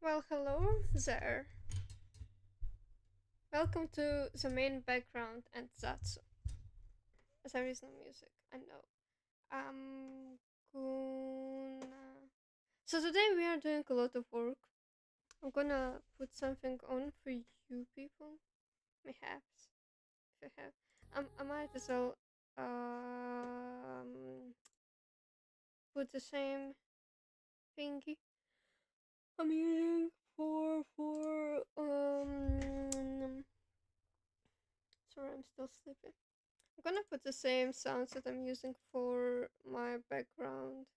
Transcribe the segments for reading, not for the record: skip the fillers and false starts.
Well, hello there. Welcome to the main background and ZATSU. There is no music, I know. I'm gonna. So today we are doing a lot of work. I'm gonna put something on for you people. Perhaps. If you have. I might as well put the same thingy I'm using for sorry, I'm still sleeping. I'm gonna put the same sounds that I'm using for my background.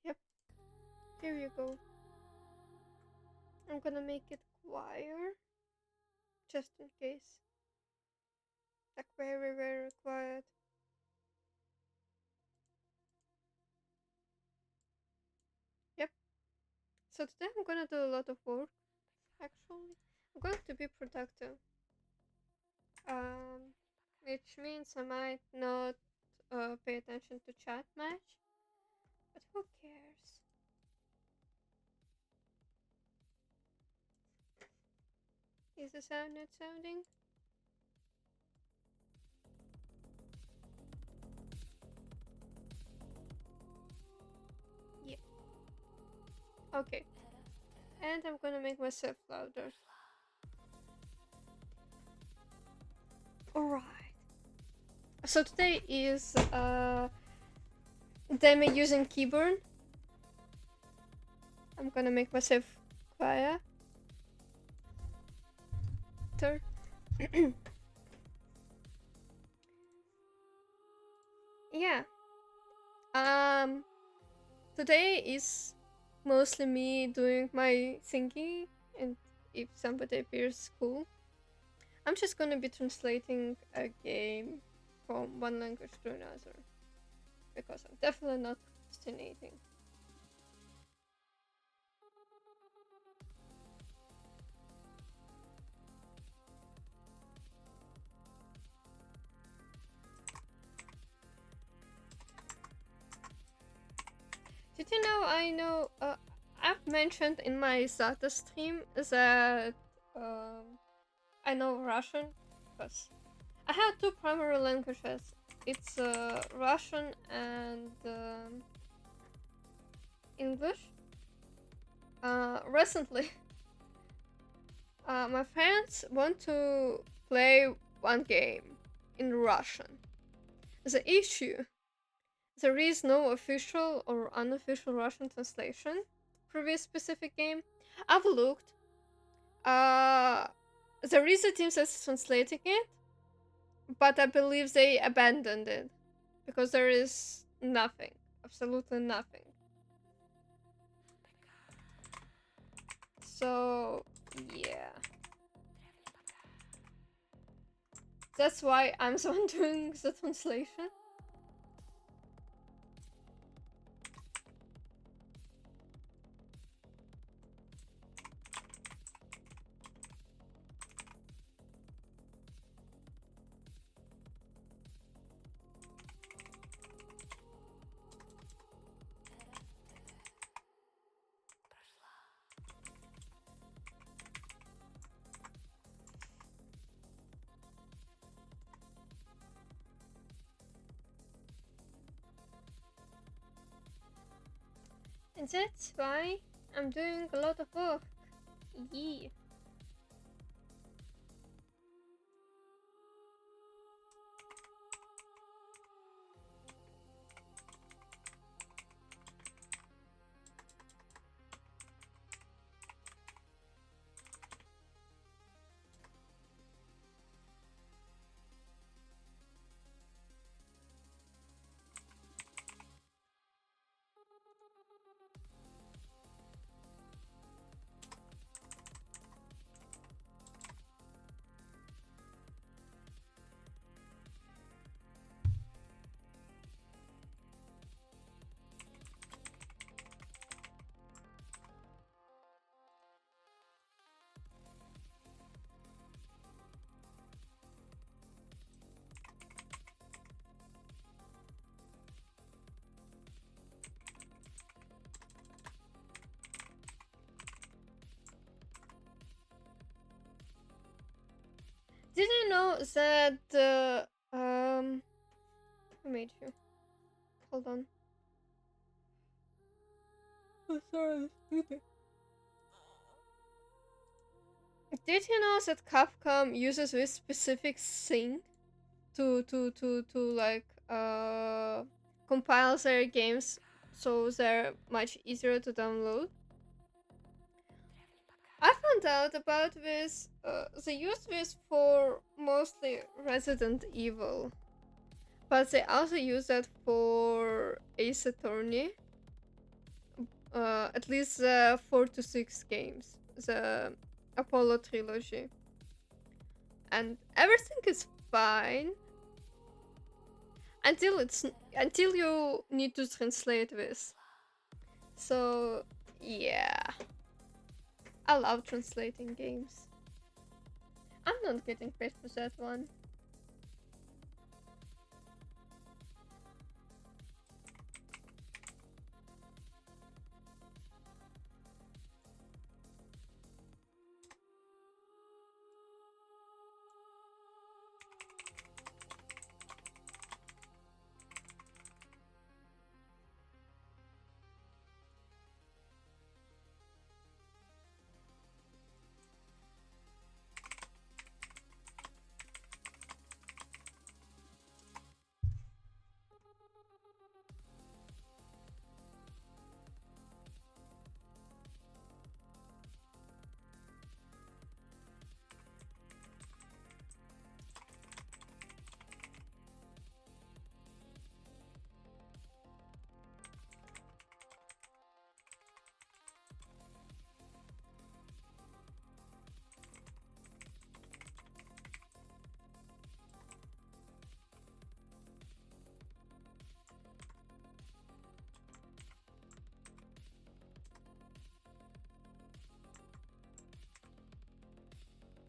Yep, here you go. I'm gonna make it quieter, just in case. Like very, very quiet. Yep. So today I'm gonna do a lot of work. Actually, I'm going to be productive. Um, which means I might not pay attention to chat much, but who cares? Is the sound not sounding? Yeah. Okay. And I'm gonna make myself louder. Alright. So today is Deme using keyboard. I'm gonna make myself quiet. Yeah. Today is mostly me doing my thinking, and if somebody appears cool, I'm just gonna be translating a game from one language to another, because I'm definitely not procrastinating. Did you know I've mentioned in my ZATSU stream that I know Russian, because I have two primary languages. It's Russian and English. Recently, my friends want to play one game in Russian. The issue There is no official or unofficial Russian translation for this specific game. I've looked. Uh, there is a team that's translating it, but I believe they abandoned it because there is nothing, absolutely nothing. So yeah, that's why I'm the one doing the translation. And that's why I'm doing a lot of work. Yeah. Did you know that who made you? Hold on. Oh, sorry, stupid. Did you know that Capcom uses this specific thing to like compile their games so they're much easier to download? I found out about this. They use this for mostly Resident Evil, but they also use that for Ace Attorney. At least the 4 to 6 games, the Apollo trilogy, and everything is fine until you need to translate this. So yeah, I love translating games. I'm not getting paid for that one.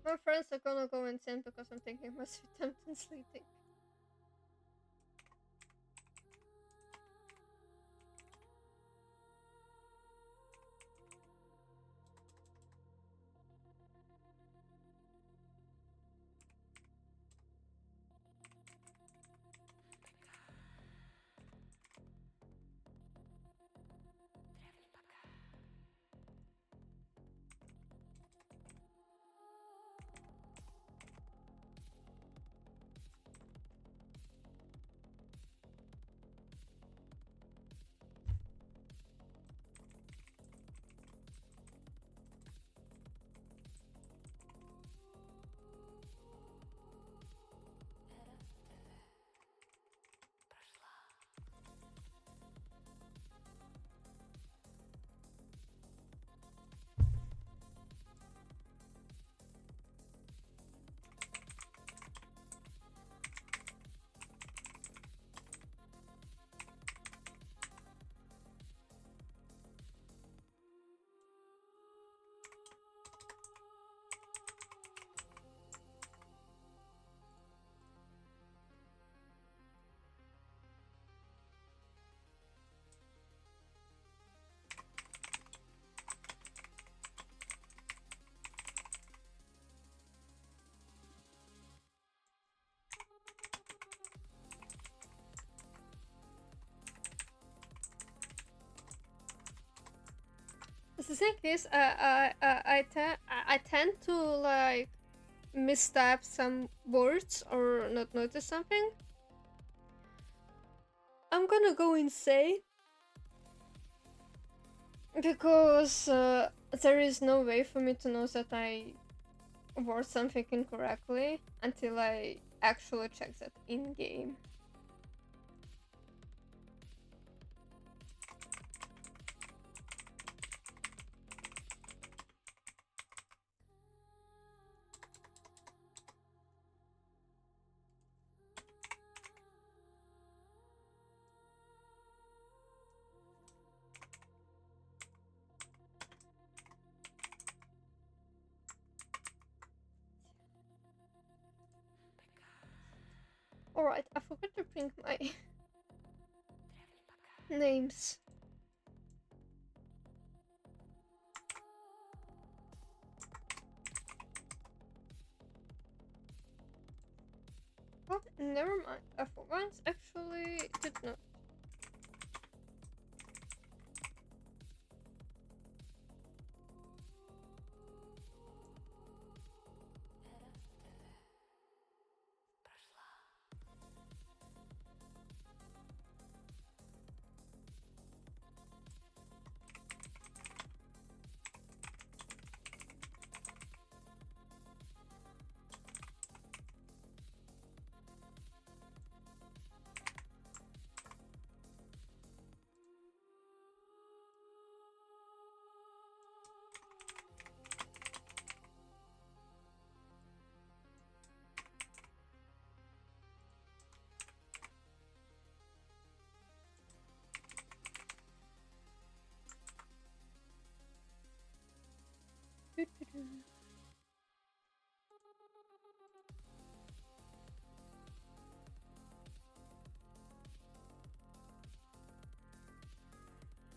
My friends are gonna go insane because I'm taking my sweet time translating. The thing is, I tend to like mistype some words or not notice something. I'm gonna go insane because there is no way for me to know that I wrote something incorrectly until I actually check that in game. Alright, I forgot to bring my names. Oh, never mind. I for once actually did not.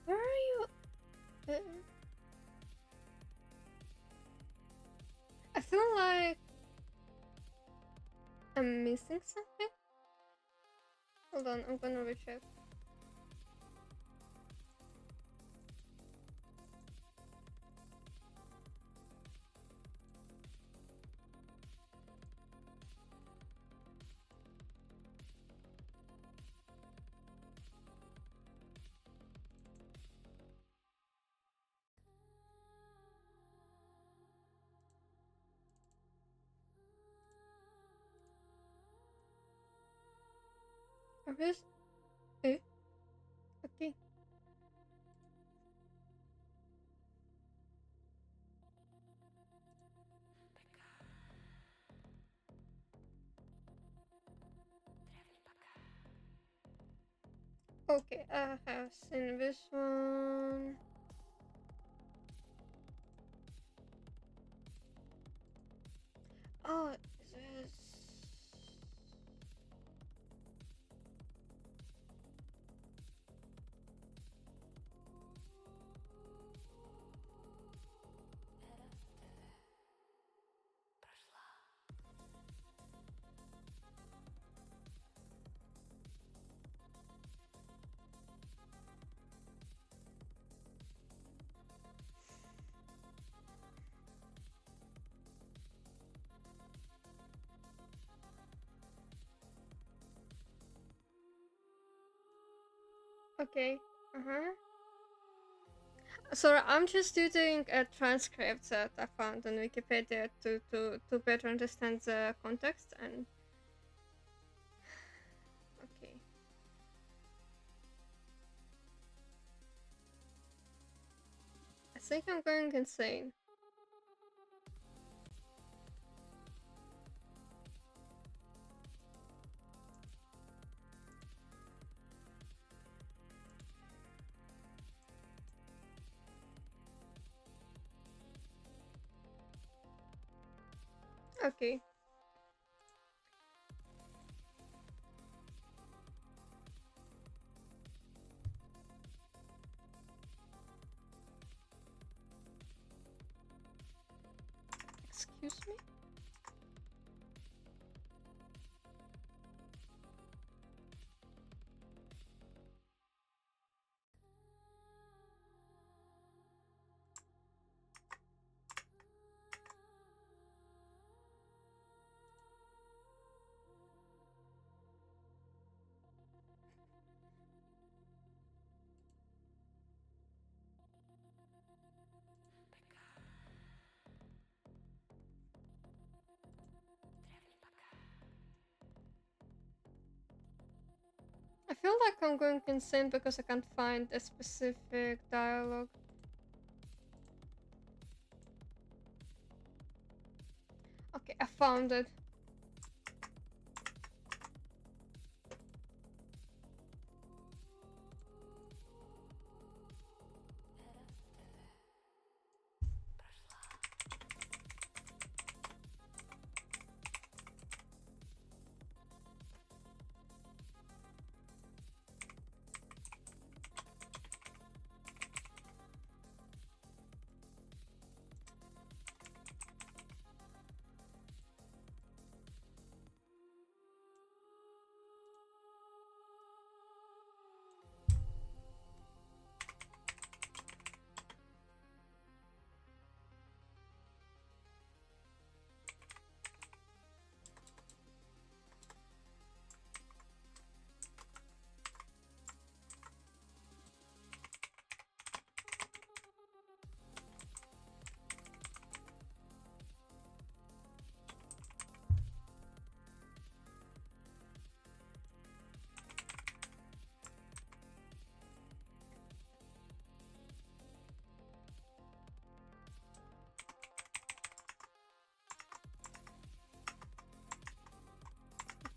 Where are you? I feel like I'm missing something. Hold on, I'm gonna recheck. Where's... Eh? Okay. Okay, I have seen this one. Oh, this... Okay. Uh-huh. Sorry, I'm just using a transcript that I found on Wikipedia to better understand the context and... Okay. I think I'm going insane. Okay. Excuse me? feel like I'm going insane because I can't find a specific dialogue. Okay, I found it.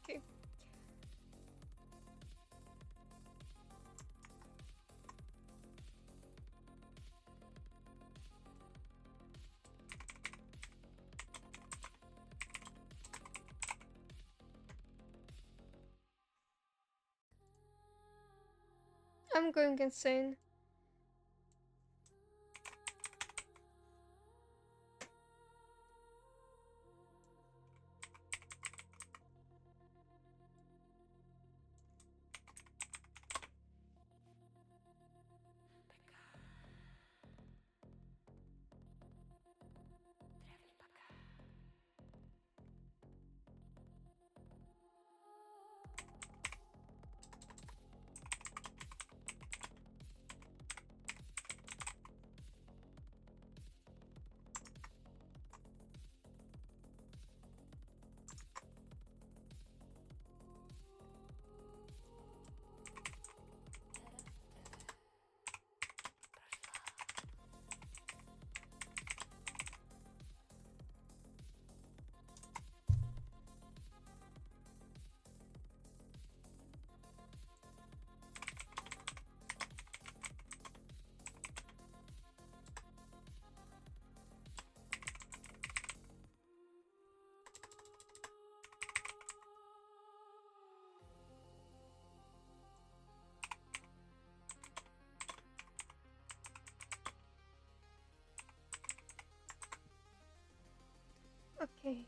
Okay. I'm going insane. Okay.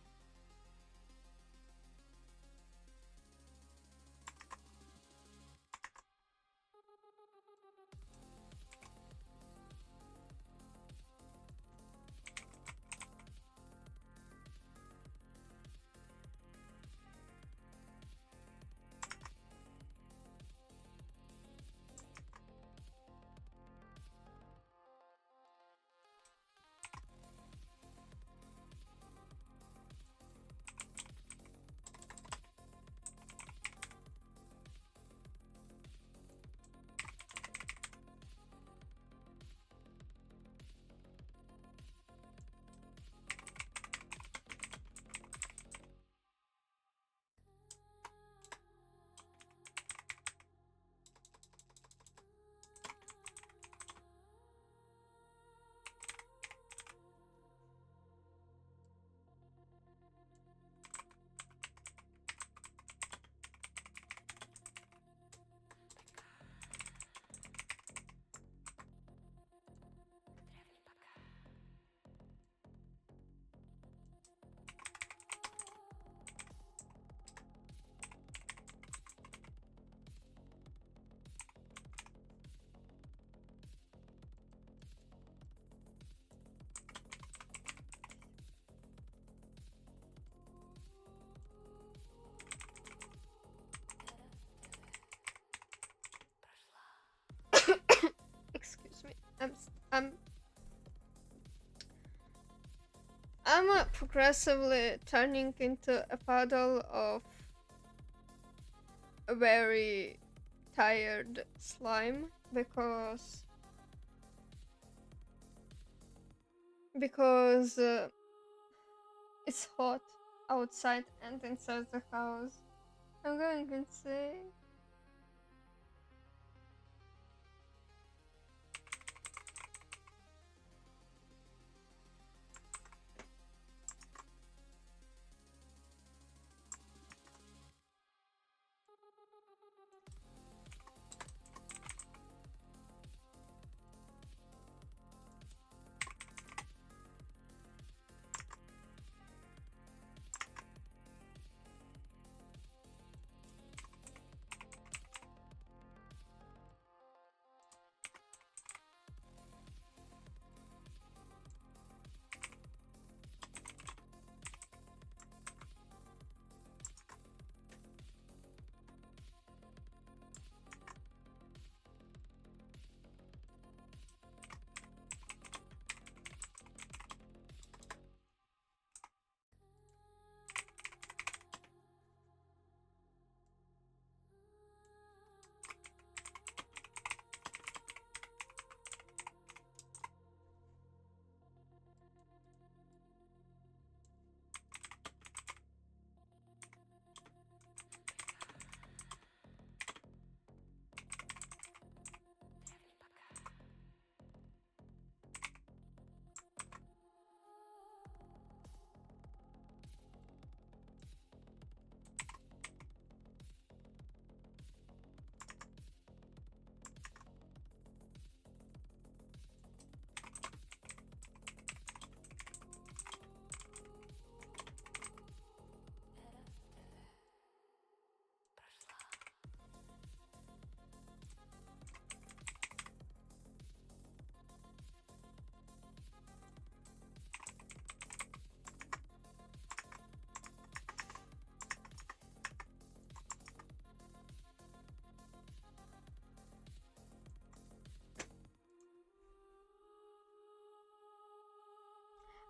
Excuse me. I'm progressively turning into a puddle of very tired slime because it's hot outside and inside the house. I'm going insane.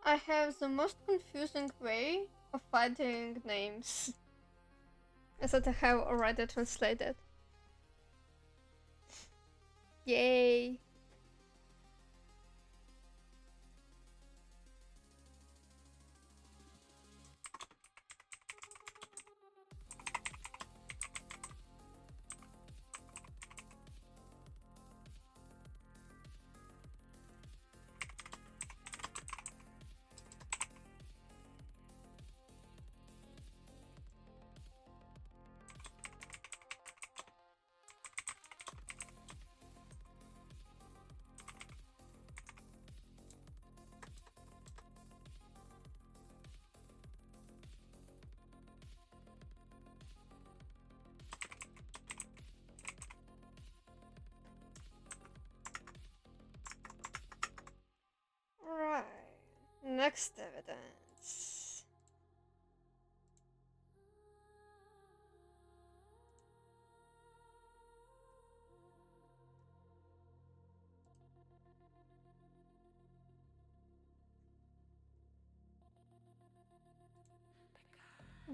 I have the most confusing way of finding names that I have already translated. Yay! Right. Next evidence.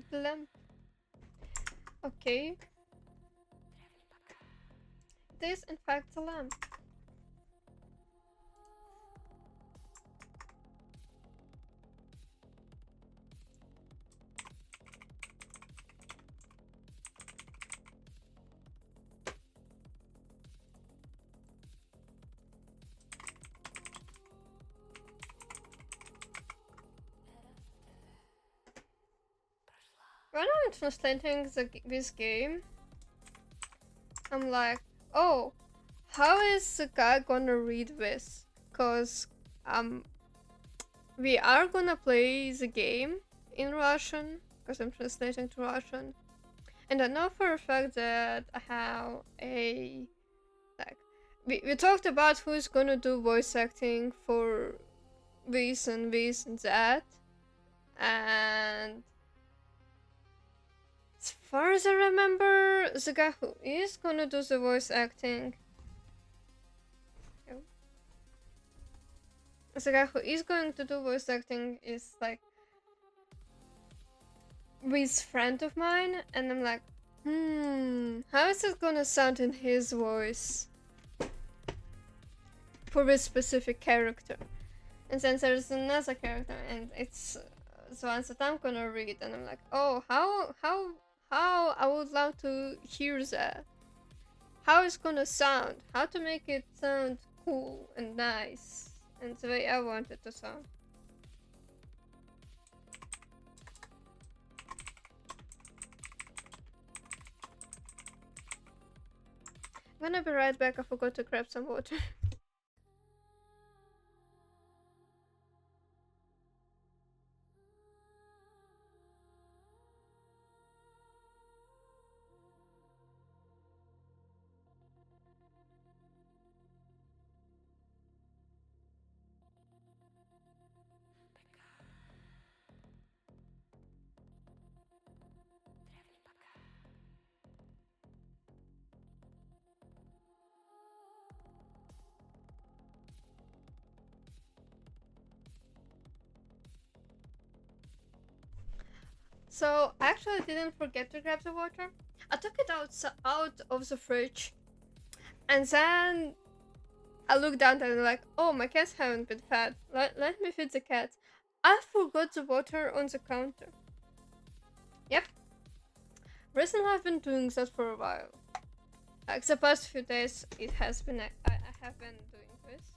Blimp. Okay. It is in fact a lamp. When I'm translating this game, I'm like, oh, how is the guy gonna read this? Cause we are gonna play the game in Russian, because I'm translating to Russian. And I know for a fact that I have a like we talked about who's gonna do voice acting for this and this and that. And as far as I remember, the guy who is gonna do the voice acting, the guy who is going to do voice acting is like with friend of mine, and I'm like, How is it gonna sound in his voice for this specific character? And then there's another character, and it's the ones that I'm gonna read, and I'm like, oh, how I would love to hear that. How it's gonna sound? How to make it sound cool and nice, and the way I want it to sound. I'm gonna be right back. I forgot to grab some water. So I actually didn't forget to grab the water. I took it out of the fridge, and then I looked down and I'm like, oh, my cats haven't been fed. Let me feed the cats. I forgot the water on the counter. Yep. Recently I've been doing that for a while. Like the past few days, it has been I have been doing this.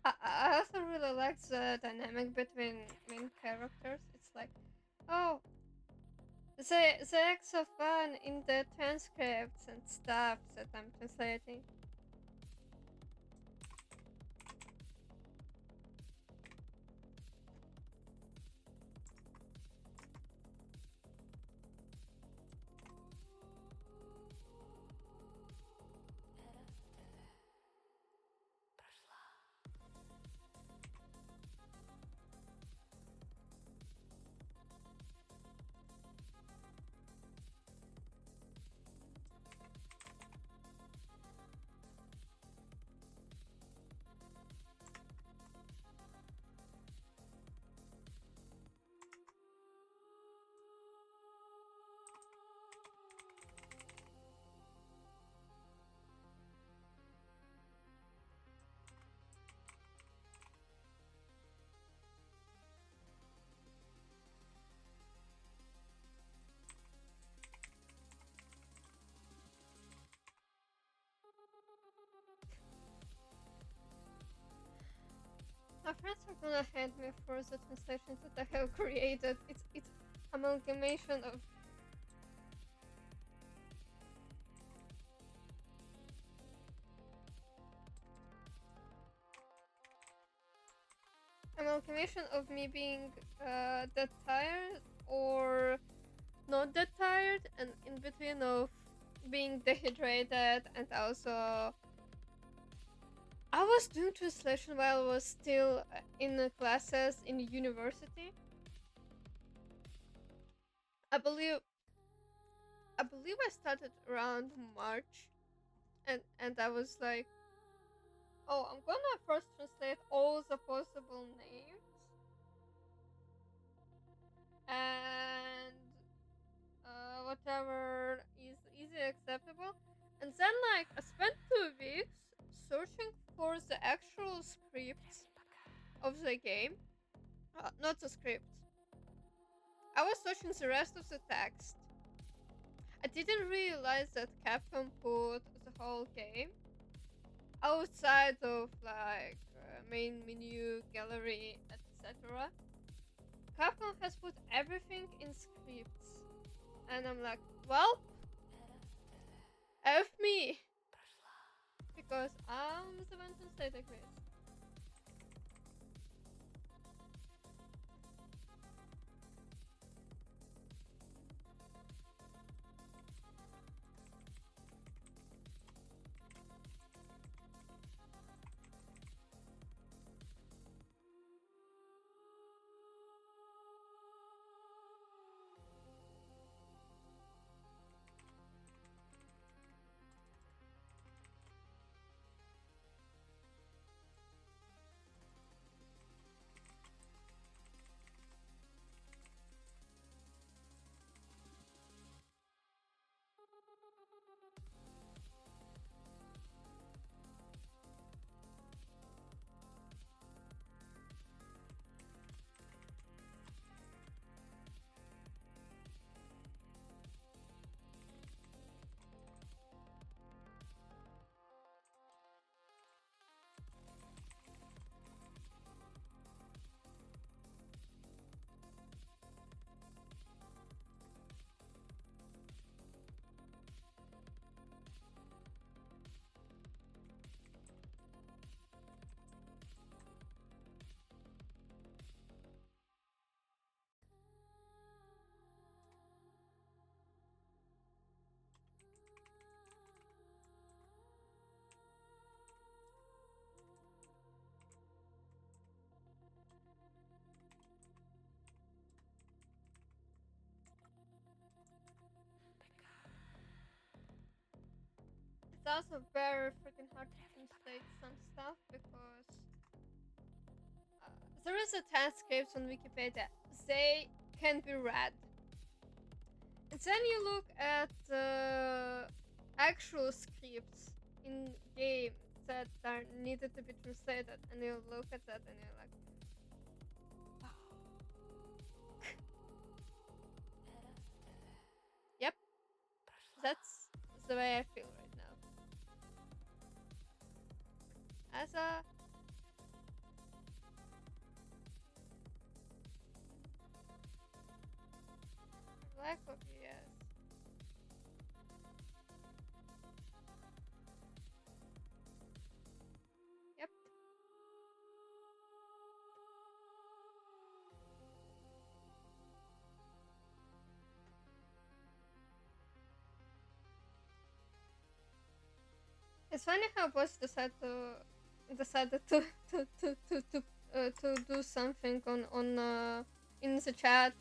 I also really like the dynamic between main characters. It's like, oh, the acts of fun in the transcripts and stuff that I'm translating. My friends are gonna hate me for the translations that I have created. It's amalgamation of me being that tired or not that tired, and in between of being dehydrated, and also I was doing translation while I was still in the classes in university. I believe I believe I started around March, and I was like, oh, I'm gonna first translate all the possible names, and whatever is easy acceptable. And then, like, I spent 2 weeks searching for the actual scripts of the game. Not the script. I was searching the rest of the text. I didn't realize that Capcom put the whole game outside of, like, main menu, gallery, etc. Capcom has put everything in scripts. And I'm like, well, F me! Because I'm the one to say the quiz. It's also very freaking hard to translate some stuff because there is a transcripts on Wikipedia. They can be read. And then you look at actual scripts in game that are needed to be translated, and you look at that and you're like, yep, that's the way I feel right now. As a black copy, yes. Yep. It's funny how boss decided to do something on in the chat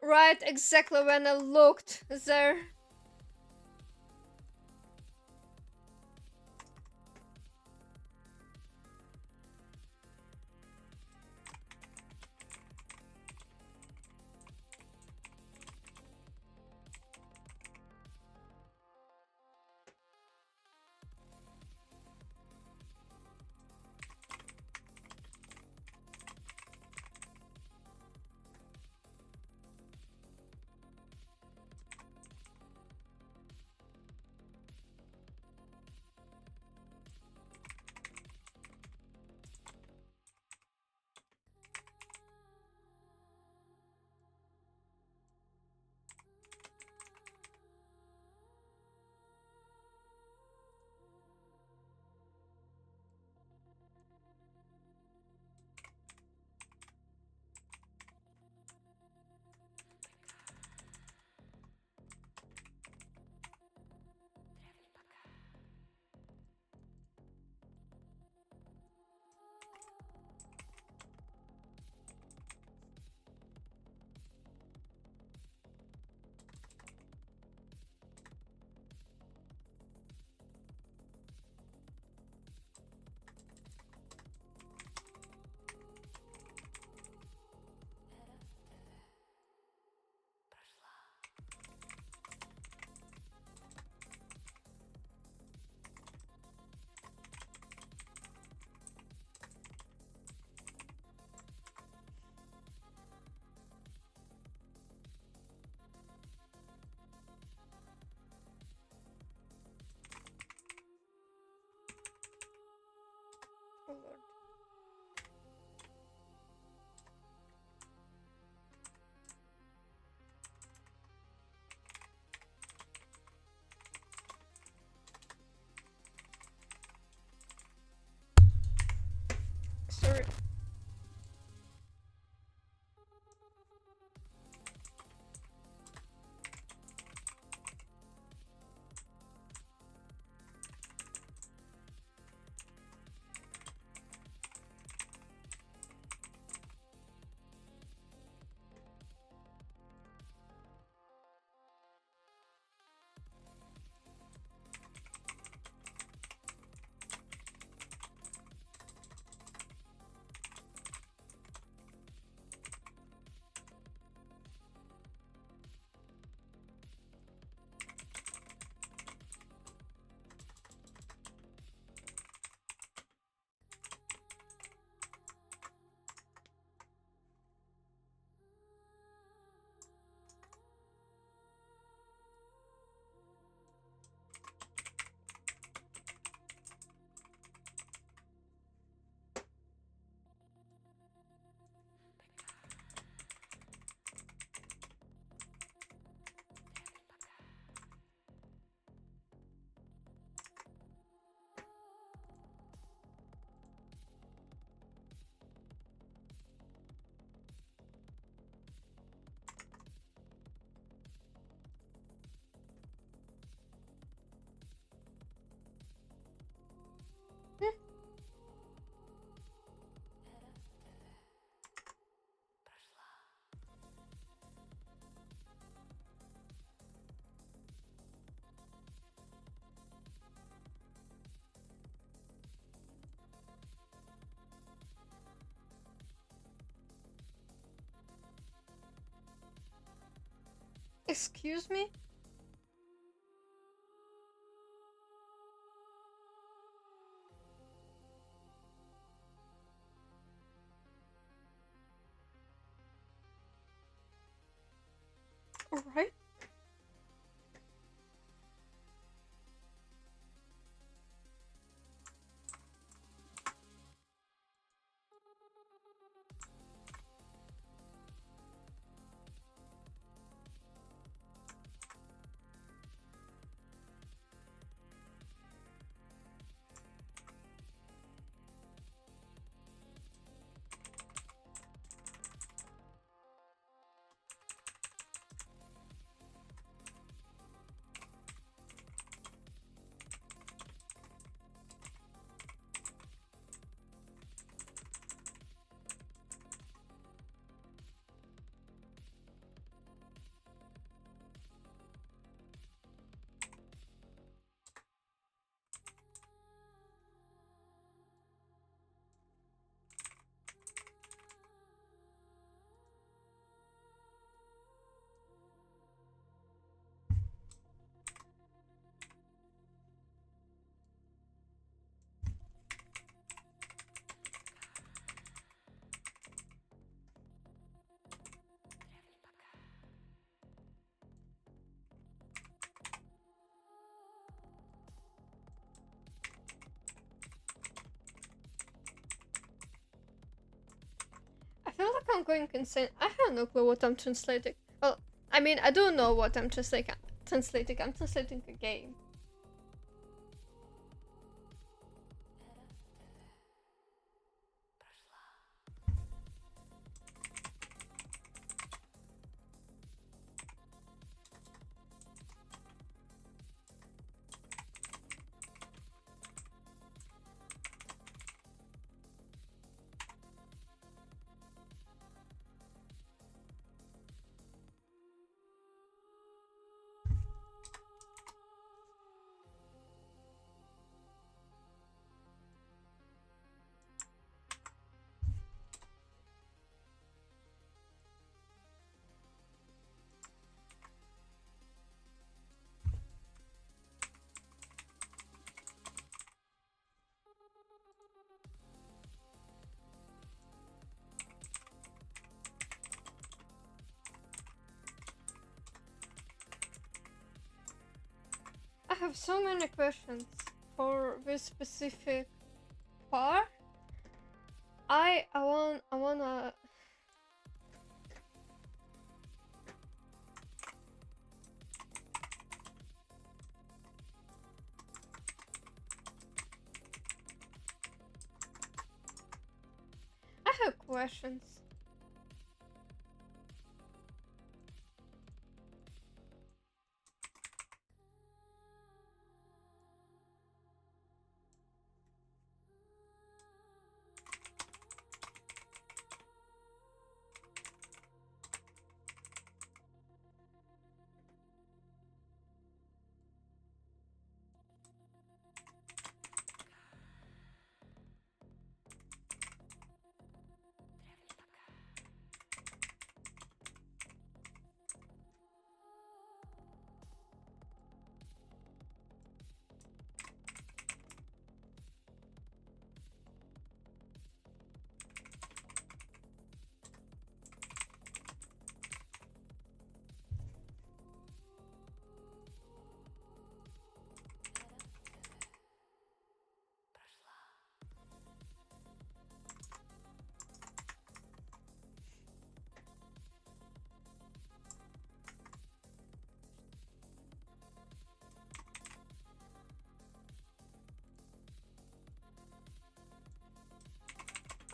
right exactly when I looked there. Oh lord. Sorry. Excuse me? Alright. I feel like I'm going insane. I have no clue what I'm translating. Well, I mean, I do know what I'm translating. I'm translating a game. I have so many questions for this specific part, I wanna. I have questions.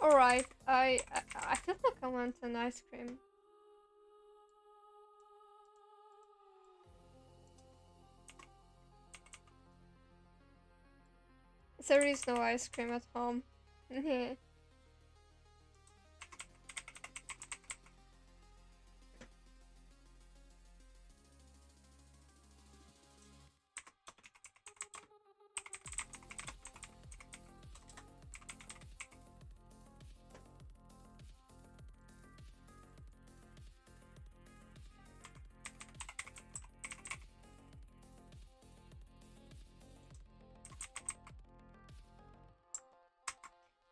Alright, I feel like I want an ice cream. There is no ice cream at home.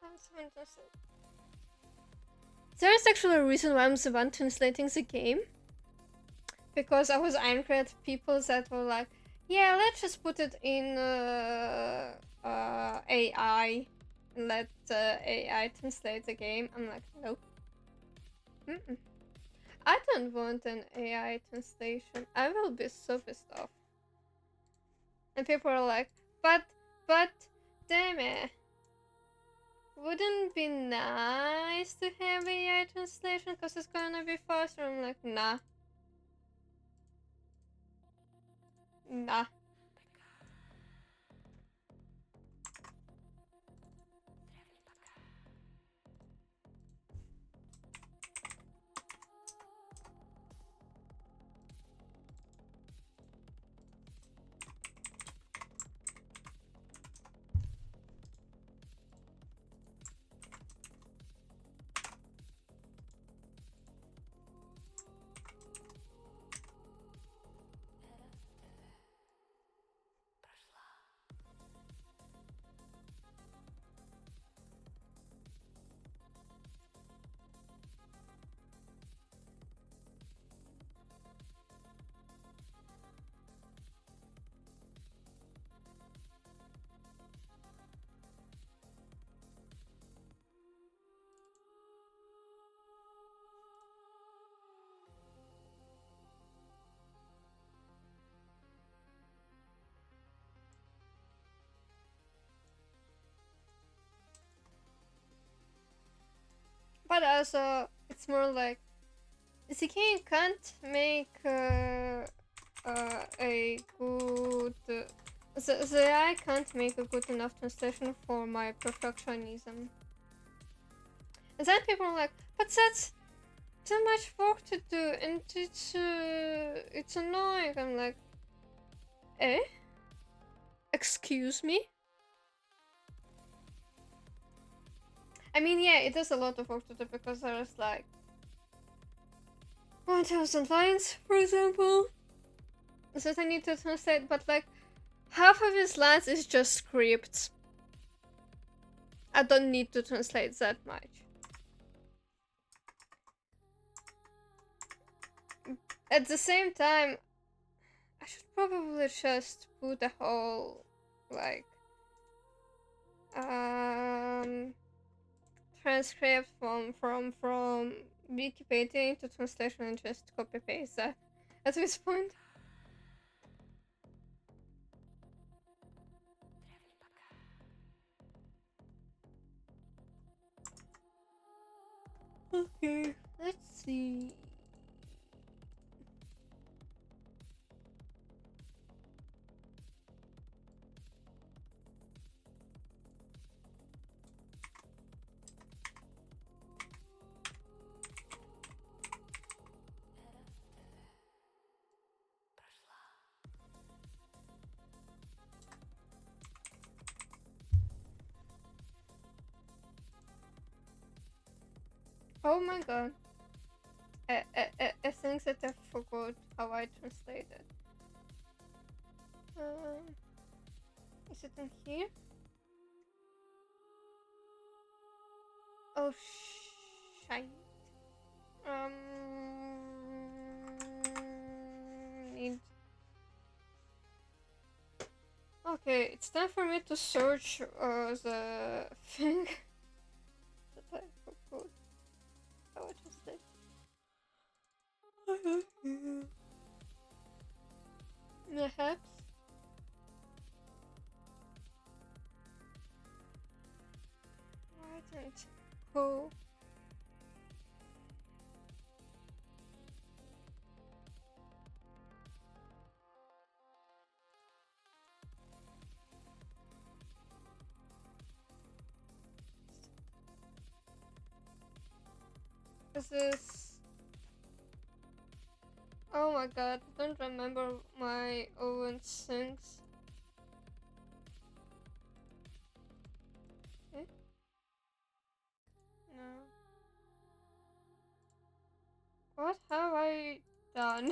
I'm so interested. There is actually a reason why I'm the one translating the game. Because I was angry at people that were like, yeah, let's just put it in AI and let AI translate the game. I'm like, nope. I don't want an AI translation. I will be so pissed off. And people are like, but, Deme, wouldn't be nice to have AI translation because it's gonna be faster? I'm like, nah. Nah. But also, it's more like the game can't make a good. The AI can't make a good enough translation for my perfectionism. And then people are like, but that's too much work to do, and it's annoying. I'm like, eh? Excuse me? I mean, yeah, it is a lot of work to do because there's like 1000 lines, for example, that I need to translate, but like half of his lines is just scripts. I don't need to translate that much. At the same time, I should probably just put a whole like transcript from Wikipedia into translation and just copy paste that at this point. Okay, let's see. Oh my god. I think that I forgot how I translated. Is it in here? Oh shite. Need. Okay, it's time for me to search the thing that I forgot how I translate. Perhaps. Why didn't who? This is. Oh my god, I don't remember my own things. Eh? No. What have I done?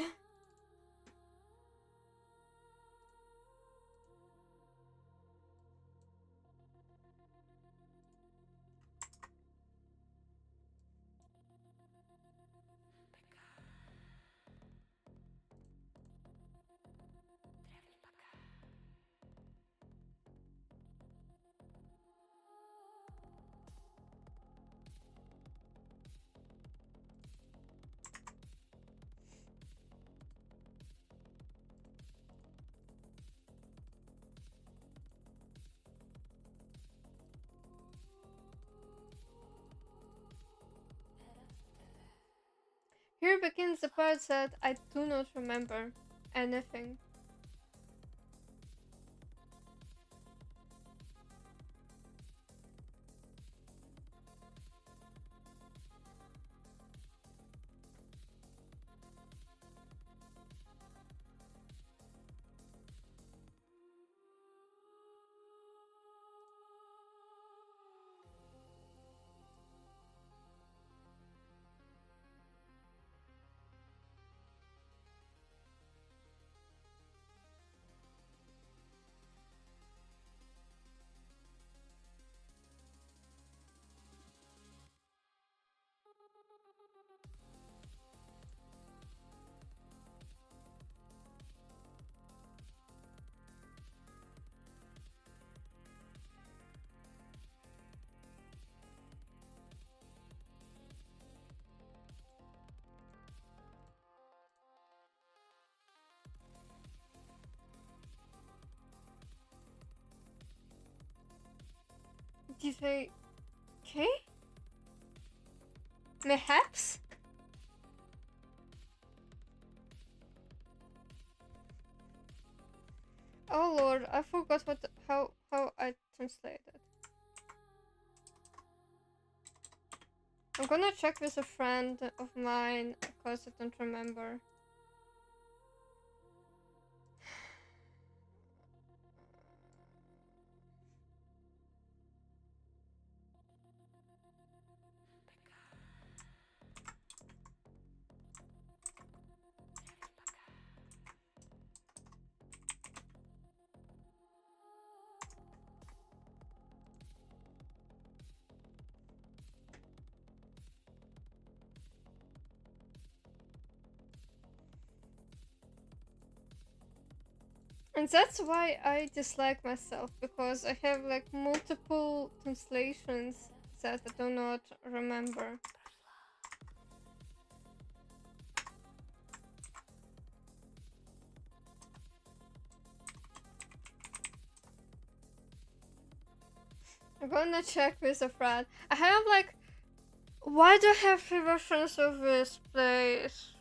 Here begins the part that I do not remember anything. Did I... Okay? Perhaps? Oh lord, I forgot how I translated. I'm gonna check with a friend of mine because I don't remember. And that's why I dislike myself, because I have like multiple translations that? I do not remember. I'm gonna check with a friend. I have like, why do I have three versions of this place?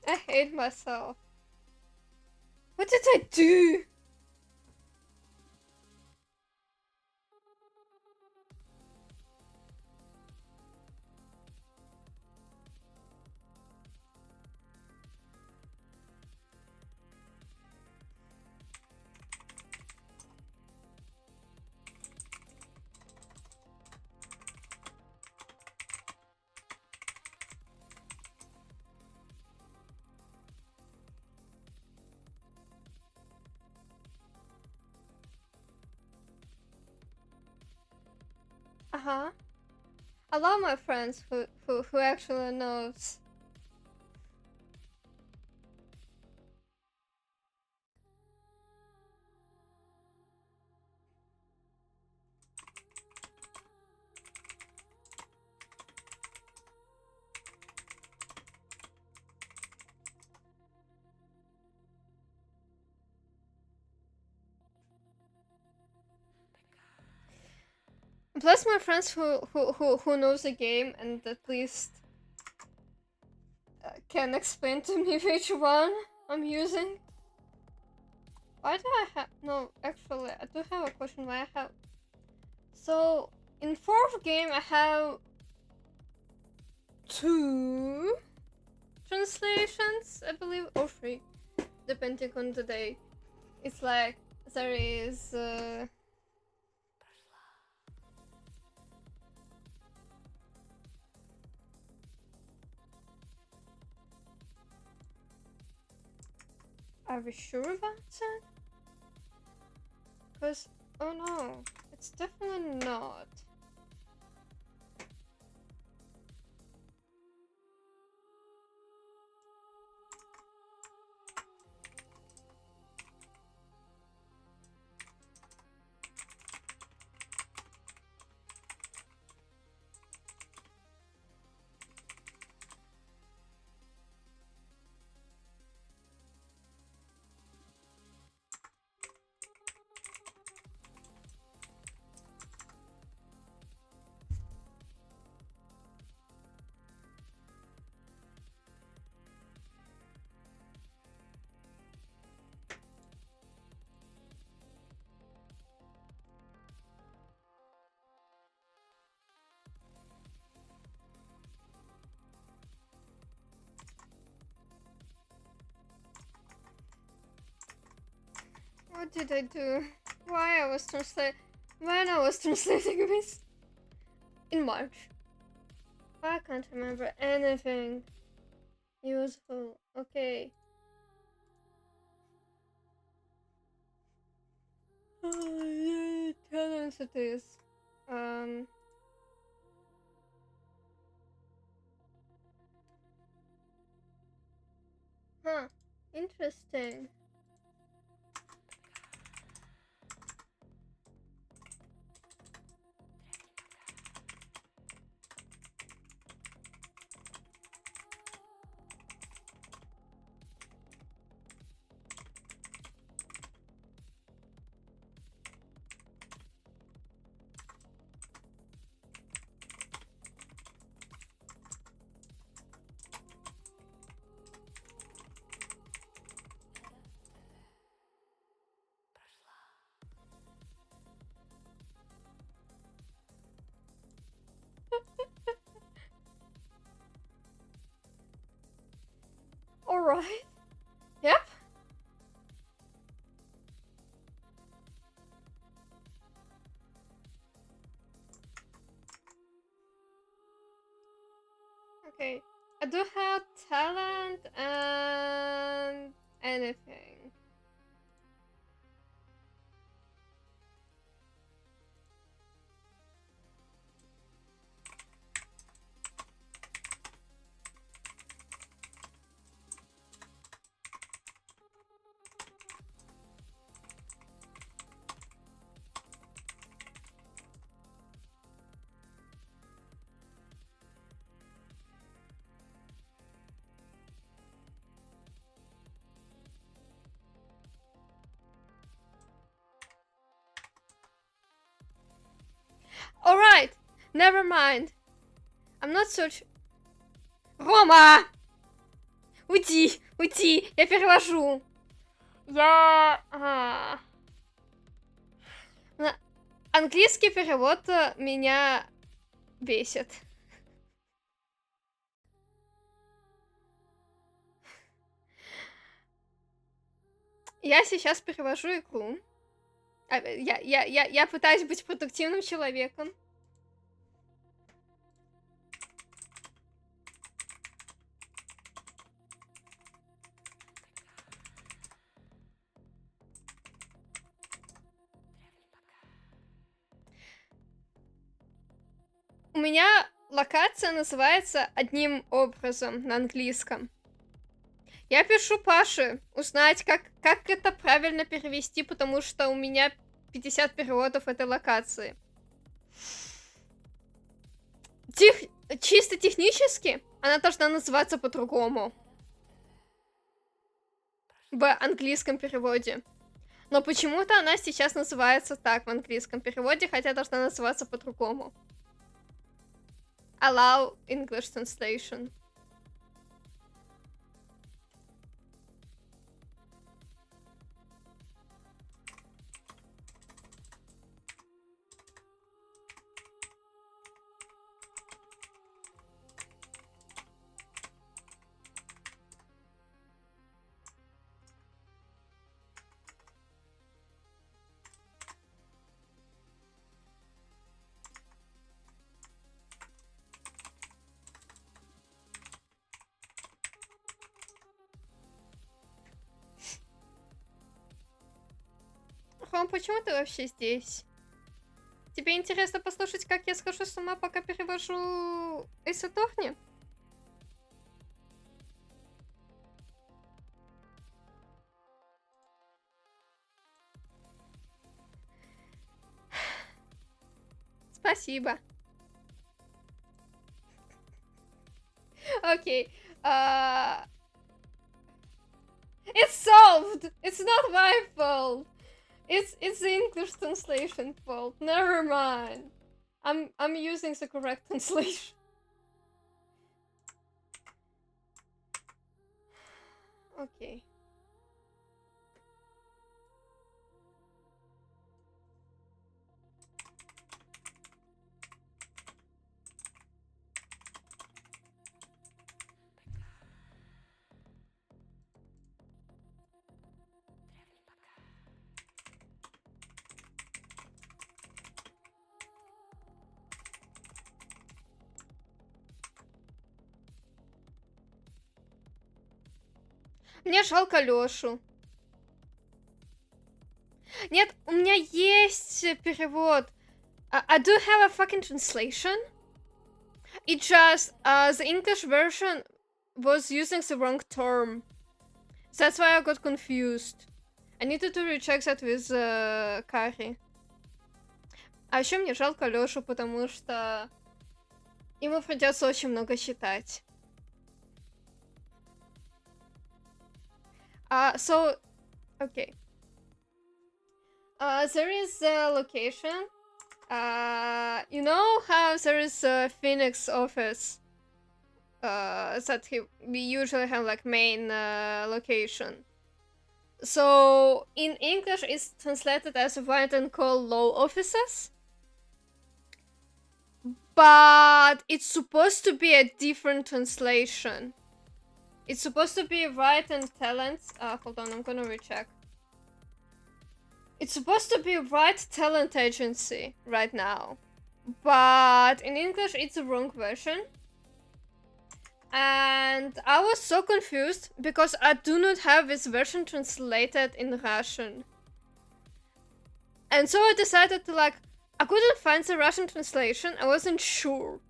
I hate myself. What did I do? Uh-huh. I love my friends who actually knows. Plus my friends who knows the game and at least can explain to me which one I'm using. Why do I have... No, actually, I do have a question why I have... So, in 4th game I have 2 translations, I believe, or 3, depending on the day. It's like, there is... Are we sure about that? Because, oh no, it's definitely not. What did I do? Why I was when I was translating this? In March. I can't remember anything useful. Okay. Oh, yeah, talents it is. Huh. Interesting. Alright. Yep. Okay. I do have talent and anything. Alright, never mind. I'm not such... Рома! Уйди, уйди, я перевожу. Английский перевод меня бесит. Я сейчас перевожу игру. Я пытаюсь быть продуктивным человеком. У меня локация называется одним образом на английском. Я пишу Паше узнать, как это правильно перевести, потому что у меня 50 переводов этой локации. Чисто технически она должна называться по-другому. В английском переводе. Но почему-то она сейчас называется так в английском переводе, хотя должна называться по-другому. Allow English translation. Ром, почему ты вообще здесь? Тебе интересно послушать, как я схожу с ума, пока перевожу Эйс Аторни? Спасибо. Окей. It's solved! It's not my fault! It's the English translation fault. Never mind. I'm using the correct translation. Okay. Мне жалко Лёшу. Нет, у меня есть перевод. I do have a fucking translation. It just, the English version was using the wrong term. That's why I got confused. I needed to recheck that with Кари. А еще мне жалко Лёшу, потому что ему придется очень много читать. So, okay. There is a location. You know how there is a Phoenix office? That we usually have like main location. So in English, it's translated as white and call law offices. But it's supposed to be a different translation. It's supposed to be right and talent. Hold on, I'm gonna recheck. It's supposed to be right talent agency right now. But in English, it's the wrong version. And I was so confused because I do not have this version translated in Russian. And so I decided to like, I couldn't find the Russian translation. I wasn't sure.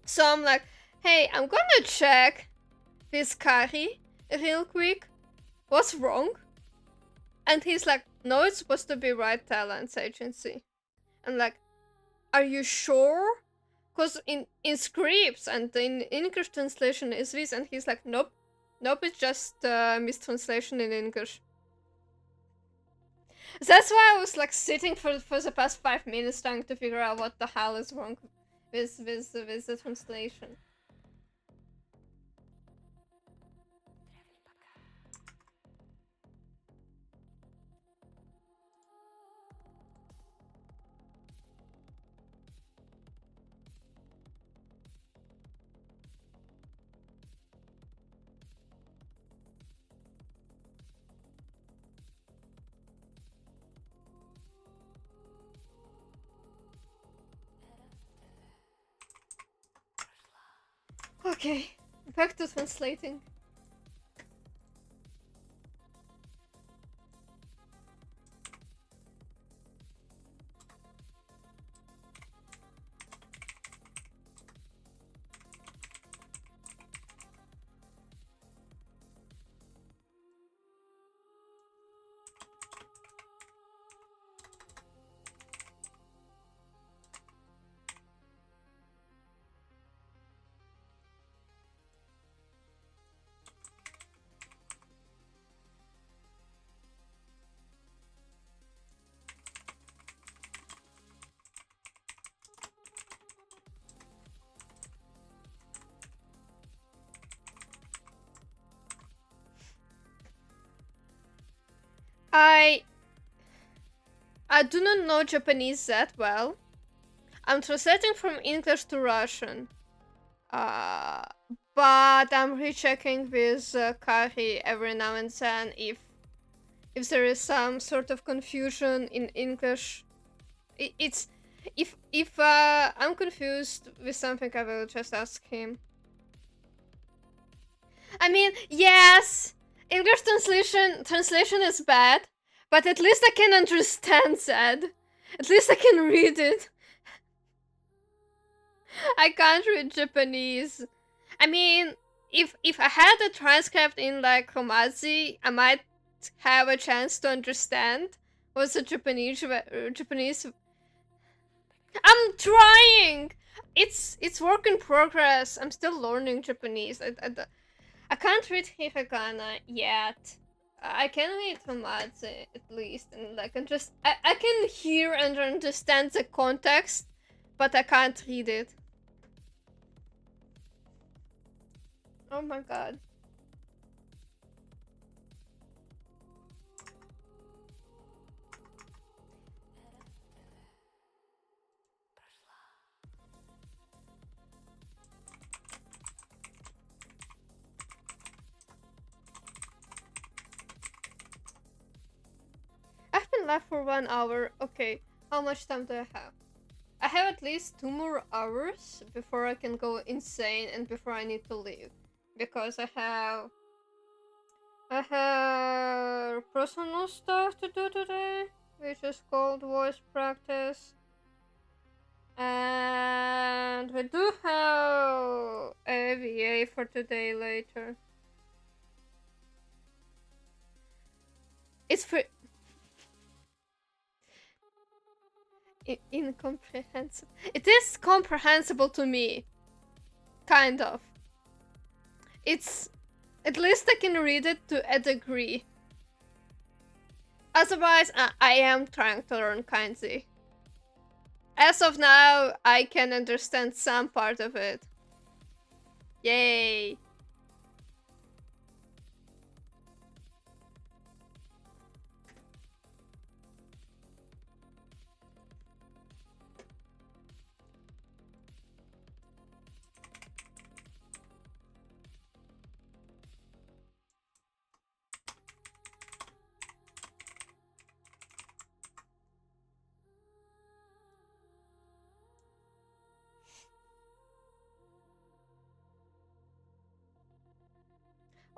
So I'm like, hey, I'm gonna check this Kari real quick. What's wrong? And he's like, no, it's supposed to be right talents agency. I'm like, are you sure? Because in scripts and in English translation is this, and he's like, nope, it's just mistranslation in English. That's why I was like sitting for the past 5 minutes trying to figure out what the hell is wrong with the translation. Okay, back to translating. I do not know Japanese that well. I'm translating from English to Russian. But I'm rechecking with Kari every now and then if there is some sort of confusion in English. It's if I'm confused with something, I will just ask him. I mean, yes, English translation is bad, but at least I can understand that. At least I can read it. I can't read Japanese. I mean, if I had a transcript in like Romazi, I might have a chance to understand what's the Japanese. I'm trying. It's work in progress. I'm still learning Japanese. I can't read hiragana yet. I can read Romazi at least, and I can hear and understand the context, but I can't read it. Oh my god. I've been live for 1 hour. Okay, how much time do I have? I have at least 2 more hours before I can go insane and before I need to leave. Because I have personal stuff to do today, which is called voice practice. And we do have a VA for today later. It's for incomprehensible. It is comprehensible to me. Kind of. It's... At least I can read it to a degree. Otherwise, I am trying to learn kanji. As of now, I can understand some part of it. Yay!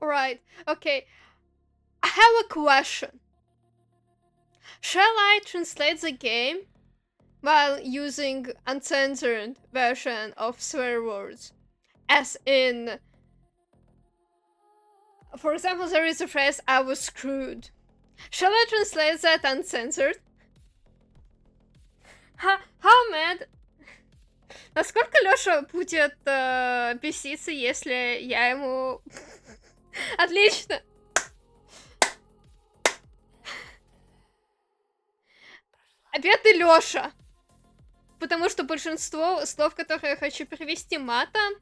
Alright, okay. I have a question. Shall I translate the game while using uncensored version of swear words? As in... For example, there is a phrase, I was screwed. Shall I translate that uncensored? How mad... Насколько Лёша будет беситься, если я ему... Отлично! бедный Лёша. Потому что большинство слов, которые я хочу перевести матом,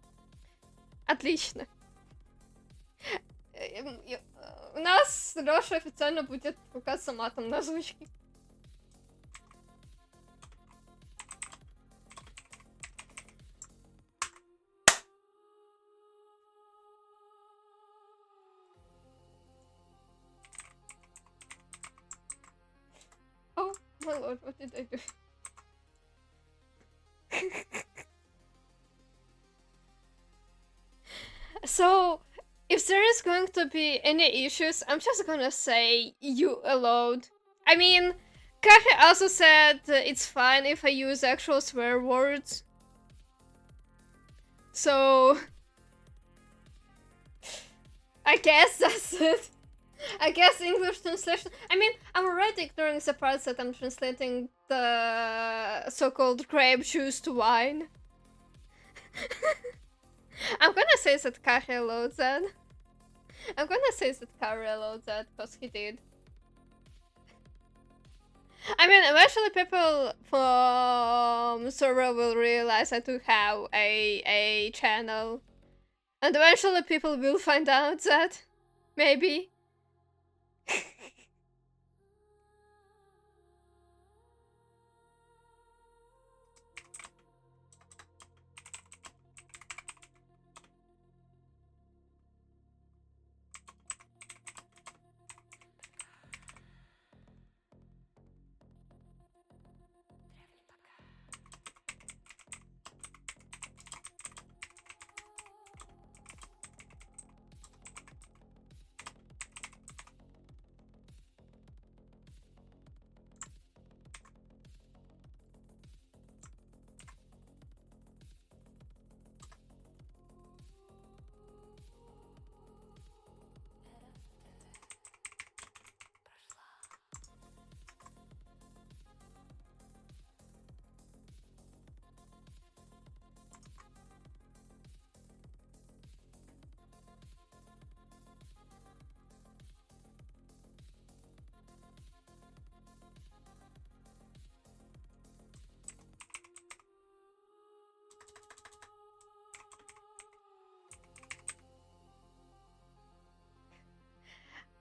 отлично. У нас Лёша официально будет ругаться матом на озвучке. Oh, my lord, what did I do? So, if there is going to be any issues, I'm just gonna say you allowed. I mean, Kari also said it's fine if I use actual swear words. So, I guess that's it. I guess English translation. I mean, I'm already ignoring the parts that I'm translating the so-called grape juice to wine. I'm gonna say that Kari allowed that. I'm gonna say that Kari allowed that because he did. I mean, eventually people from server will realize I do have a channel. And eventually people will find out that. Maybe.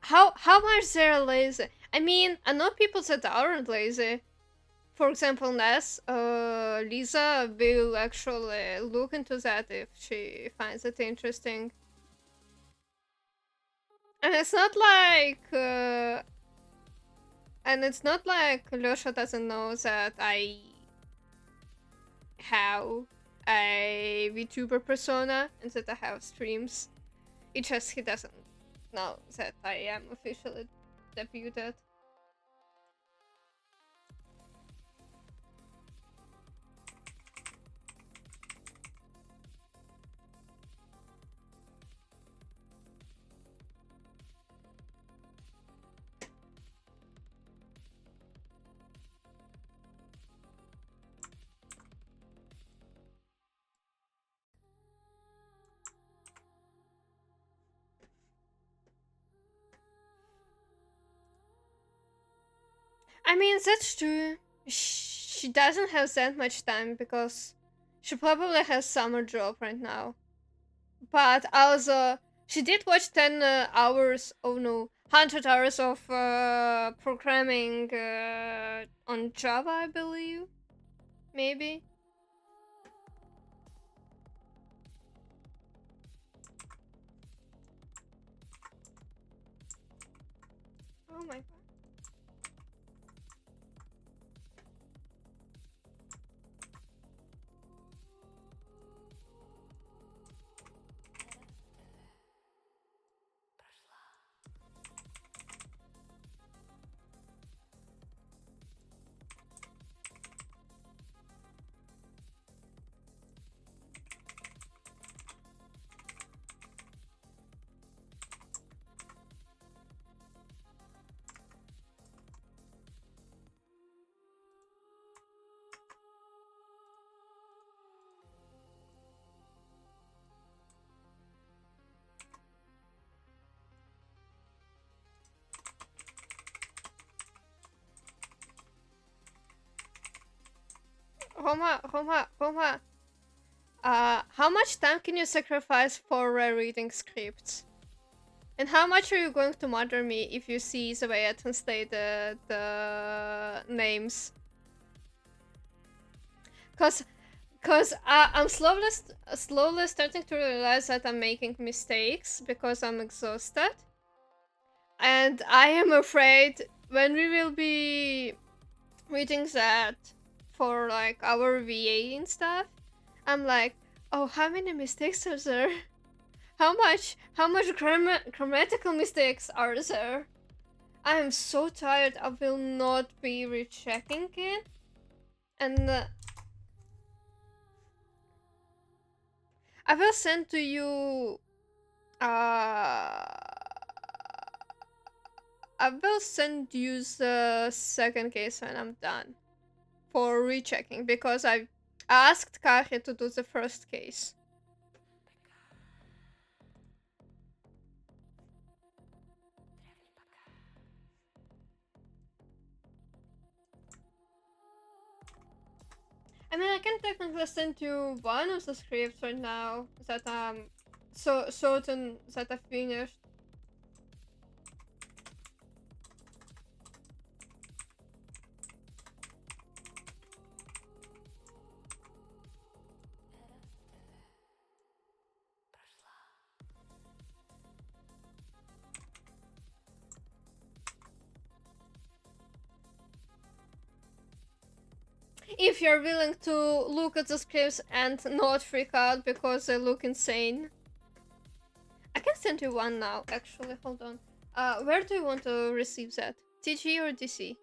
How much they're lazy? I mean, I know people that aren't lazy. For example, Ness, Lisa will actually look into that if she finds it interesting. And it's not like, Losha doesn't know that I have a VTuber persona and that I have streams. It's just he doesn't know that I am officially debuted. I mean, that's true. She doesn't have that much time because she probably has summer job right now. But also, she did watch 10 hours, oh no, 100 hours of programming on Java, I believe. Maybe. Oh my god. Roma. How much time can you sacrifice for reading scripts? And how much are you going to murder me if you see the way I translate the names? Cause I'm slowly starting to realize that I'm making mistakes because I'm exhausted. And I am afraid when we will be reading that for like our VA and stuff, I'm like, oh, how many mistakes are there? How much grammatical mistakes are there? I am so tired. I will not be rechecking it. And I will send to you I will send you the second case when I'm done for rechecking because I asked Kari to do the first case. I mean, I can technically send you one of the scripts right now that I'm so certain that I finished. If you're willing to look at the scripts and not freak out because they look insane. I can send you one now, actually, hold on. Where do you want to receive that? TG or DC?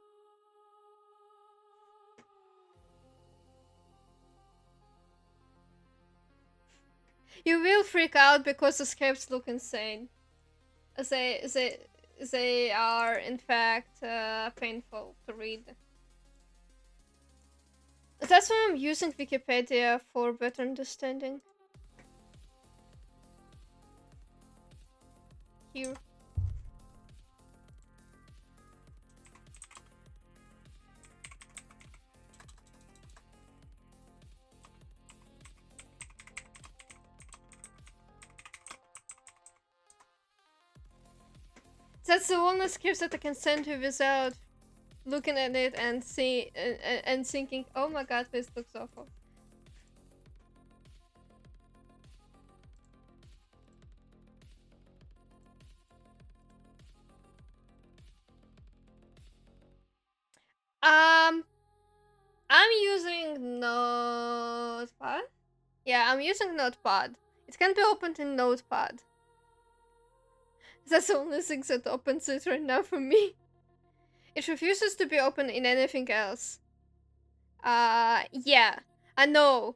You will freak out because the scripts look insane. They are, in fact, painful to read. That's why I'm using Wikipedia for better understanding. Here. That's the only script that I can send you without looking at it and thinking, oh my god, this looks awful. I'm using Notepad. Yeah, I'm using Notepad. It can be opened in Notepad. That's the only thing that opens it right now for me. It refuses to be opened in anything else. Yeah, I know.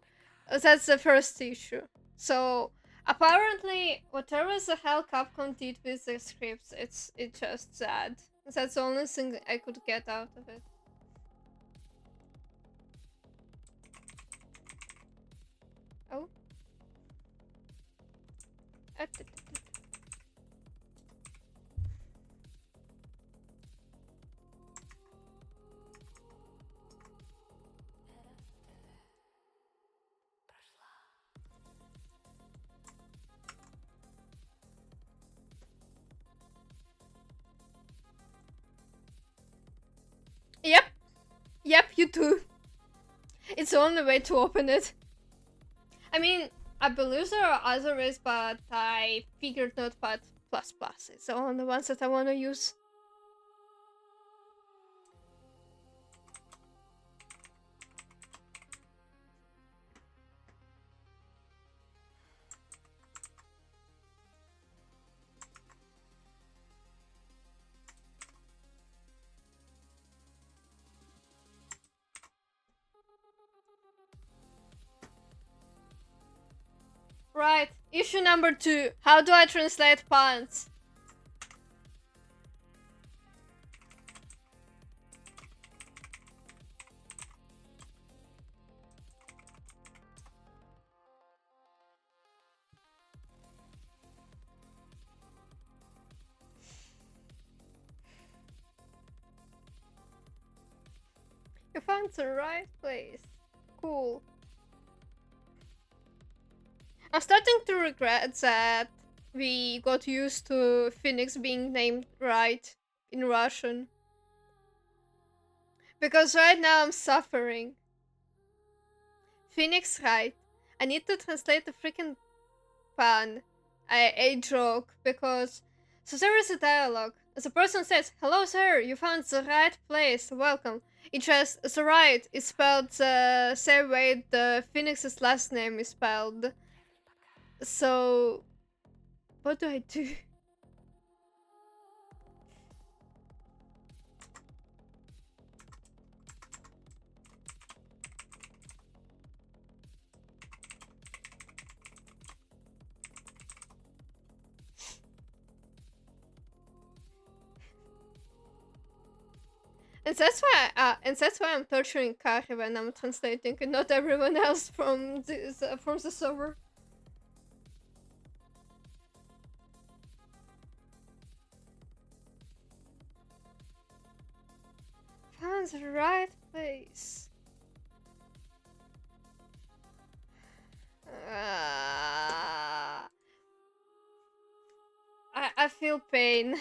That's the first issue. So apparently, whatever the hell Capcom did with the scripts, it's just sad. That's the only thing I could get out of it. Oh. Yep. Yep, you do. It's the only way to open it. I mean, I believe there are other ways, but I figured Notepad++. It's the only ones that I want to use. Right, issue number 2. How do I translate pants? You found the right place. cool. I'm starting to regret that we got used to Phoenix being named right in Russian. Because right now I'm suffering. Phoenix right. I need to translate the freaking pun, a joke, because so there is a dialogue. The person says, "Hello, sir. You found the right place. Welcome." It just the right is spelled the same way the Phoenix's last name is spelled. So, what do I do? And that's why I'm torturing Kari when I'm translating, and not everyone else from the server. Found the right place. I feel pain.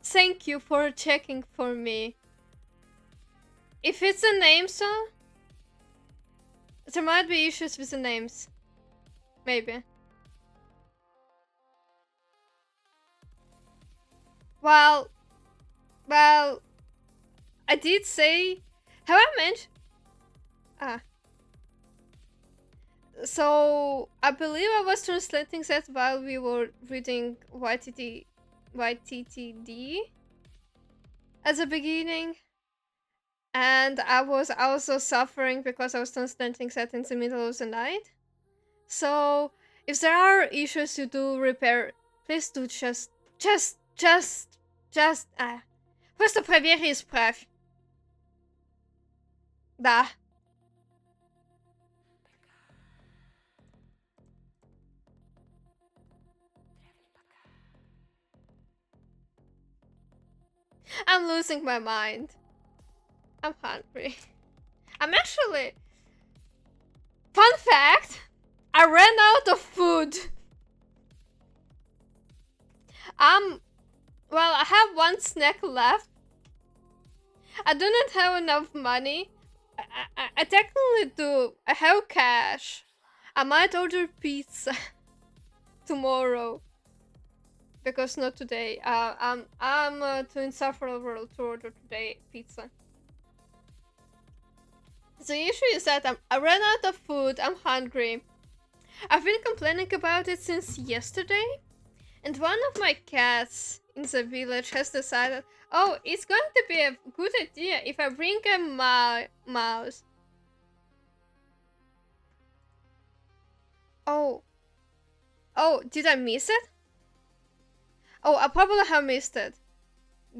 Thank you for checking for me. If it's a name song, there might be issues with the names. Maybe. Well, I did say. Have I mentioned? Ah. So, I believe I was translating that while we were reading YTTD at the beginning. And I was also suffering because I was translating that in the middle of the night. So, if there are issues you do repair, please do just... Просто проверь и исправь. Да. I'm losing my mind. I'm hungry. I'm actually... Fun fact! I ran out of food. Well, I have one snack left. I do not have enough money. I technically do. I have cash. I might order pizza tomorrow. Because not today. I'm too insufferable to order today pizza. The issue is that I ran out of food. I'm hungry. I've been complaining about it since yesterday. And one of my cats in the village has decided, oh, it's going to be a good idea if I bring a mouse. Oh, did I miss it? Oh, I probably have missed it.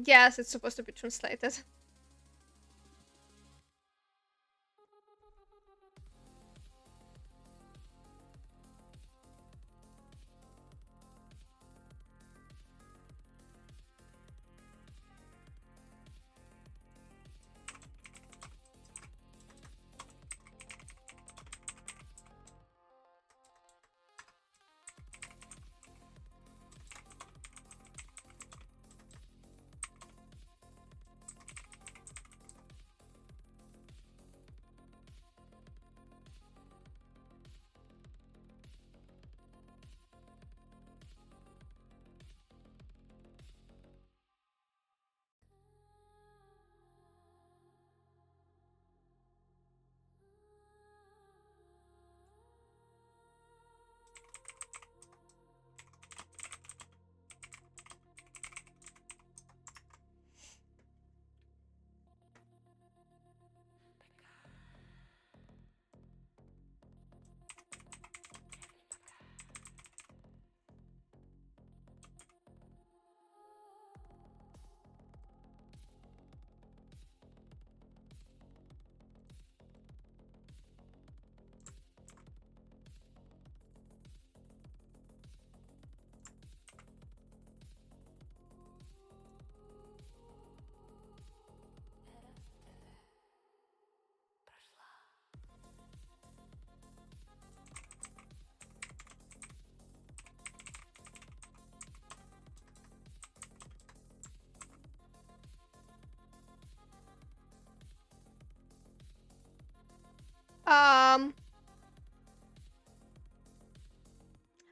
Yes, it's supposed to be translated.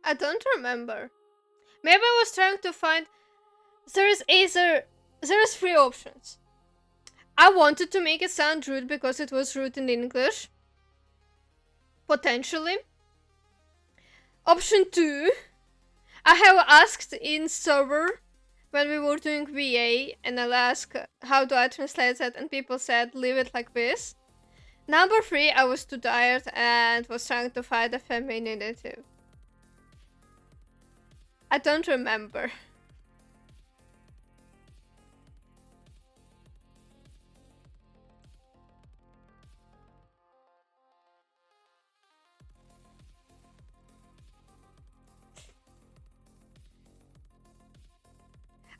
I don't remember. Maybe I was trying to find. There's 3 options. I wanted to make it sound rude because it was rude in English. Potentially. Option 2. I have asked in server when we were doing VA, and I'll ask how do I translate that, and people said leave it like this. Number 3, I was too tired and was trying to find a feminative. I don't remember.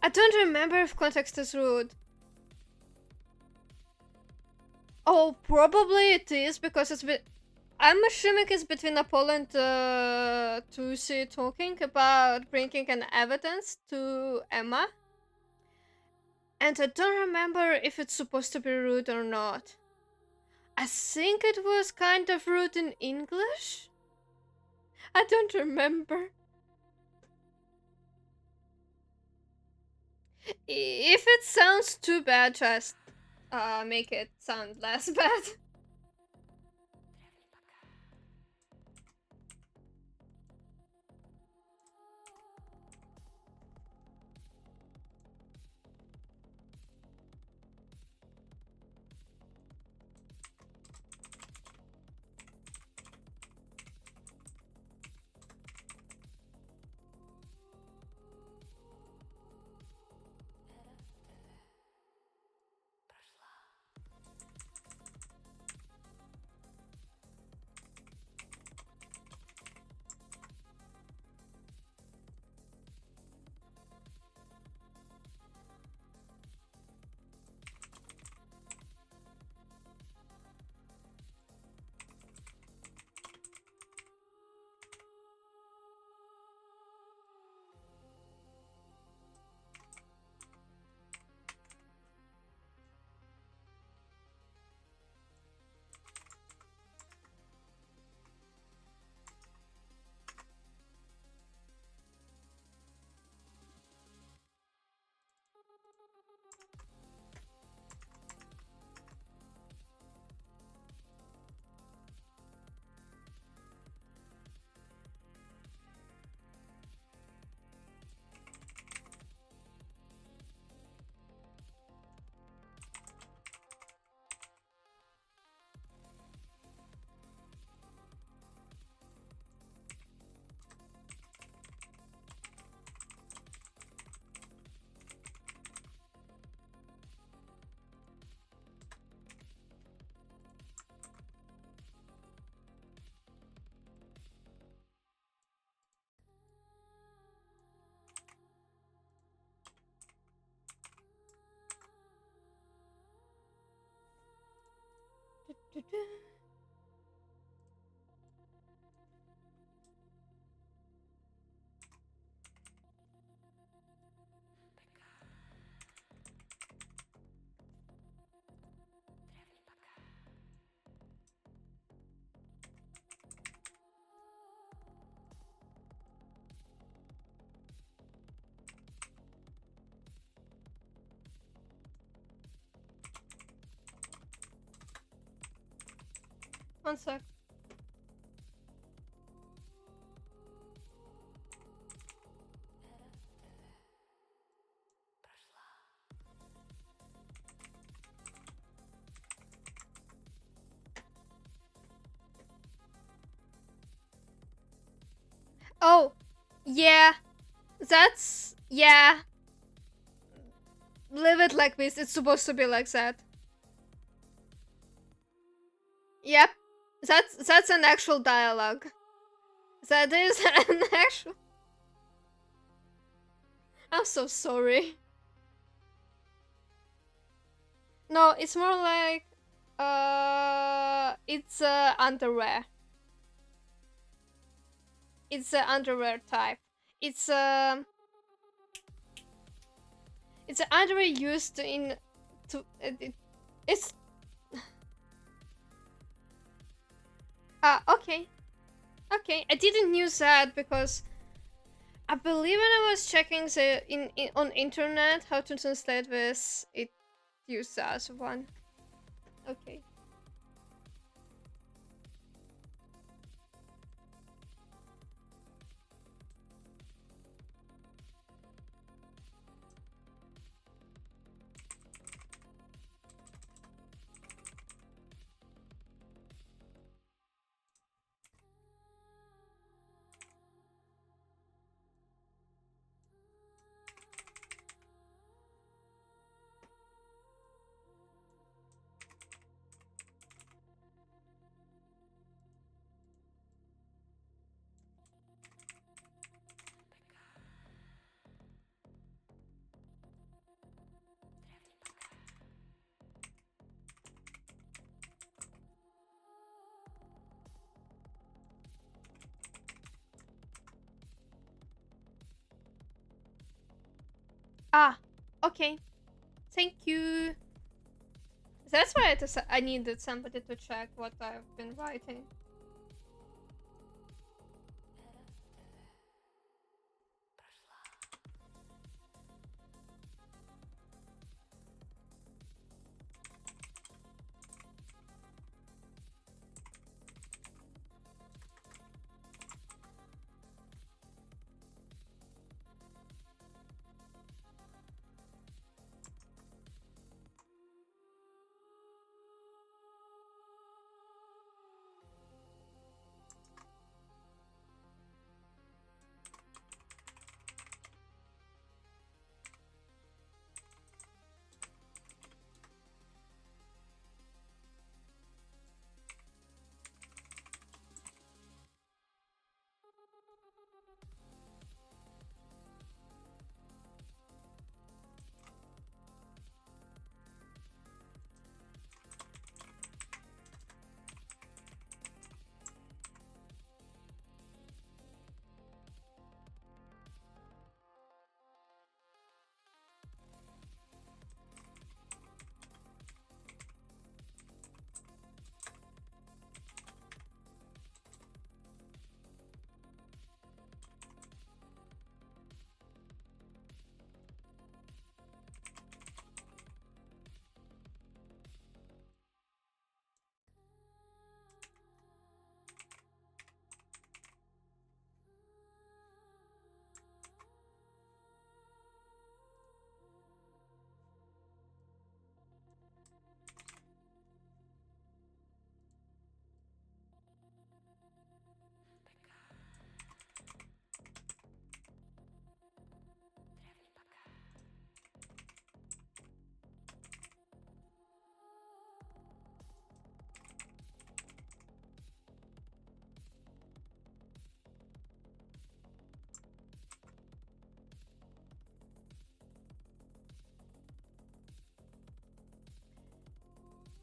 I don't remember if context is rude. Oh, probably it is because I'm assuming it's between Apollo and Tusi talking about bringing an evidence to Emma. And I don't remember if it's supposed to be rude or not. I think it was kind of rude in English. I don't remember. If it sounds too bad, just make it sound less bad. 1 sec. Oh, yeah. Yeah. Leave it like this. It's supposed to be like that. Yep. That's an actual dialogue. That is an actual. I'm so sorry. No, it's more like it's underwear. It's an underwear type. It's an underwear used in it's Okay. Okay, I didn't use that because I believe when I was checking the on internet how to translate this, it used as one. Okay. Okay. Thank you. That's why I needed somebody to check what I've been writing.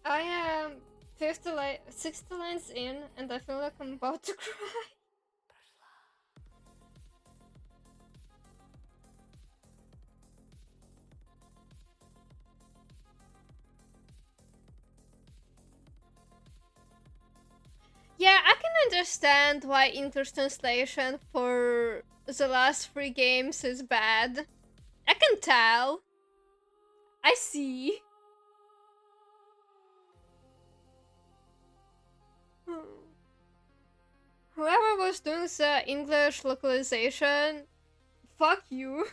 I am 60 lines in, and I feel like I'm about to cry. Yeah, I can understand why English translation for the last 3 games is bad. I can tell. I see. Whoever was doing the English localization, fuck you.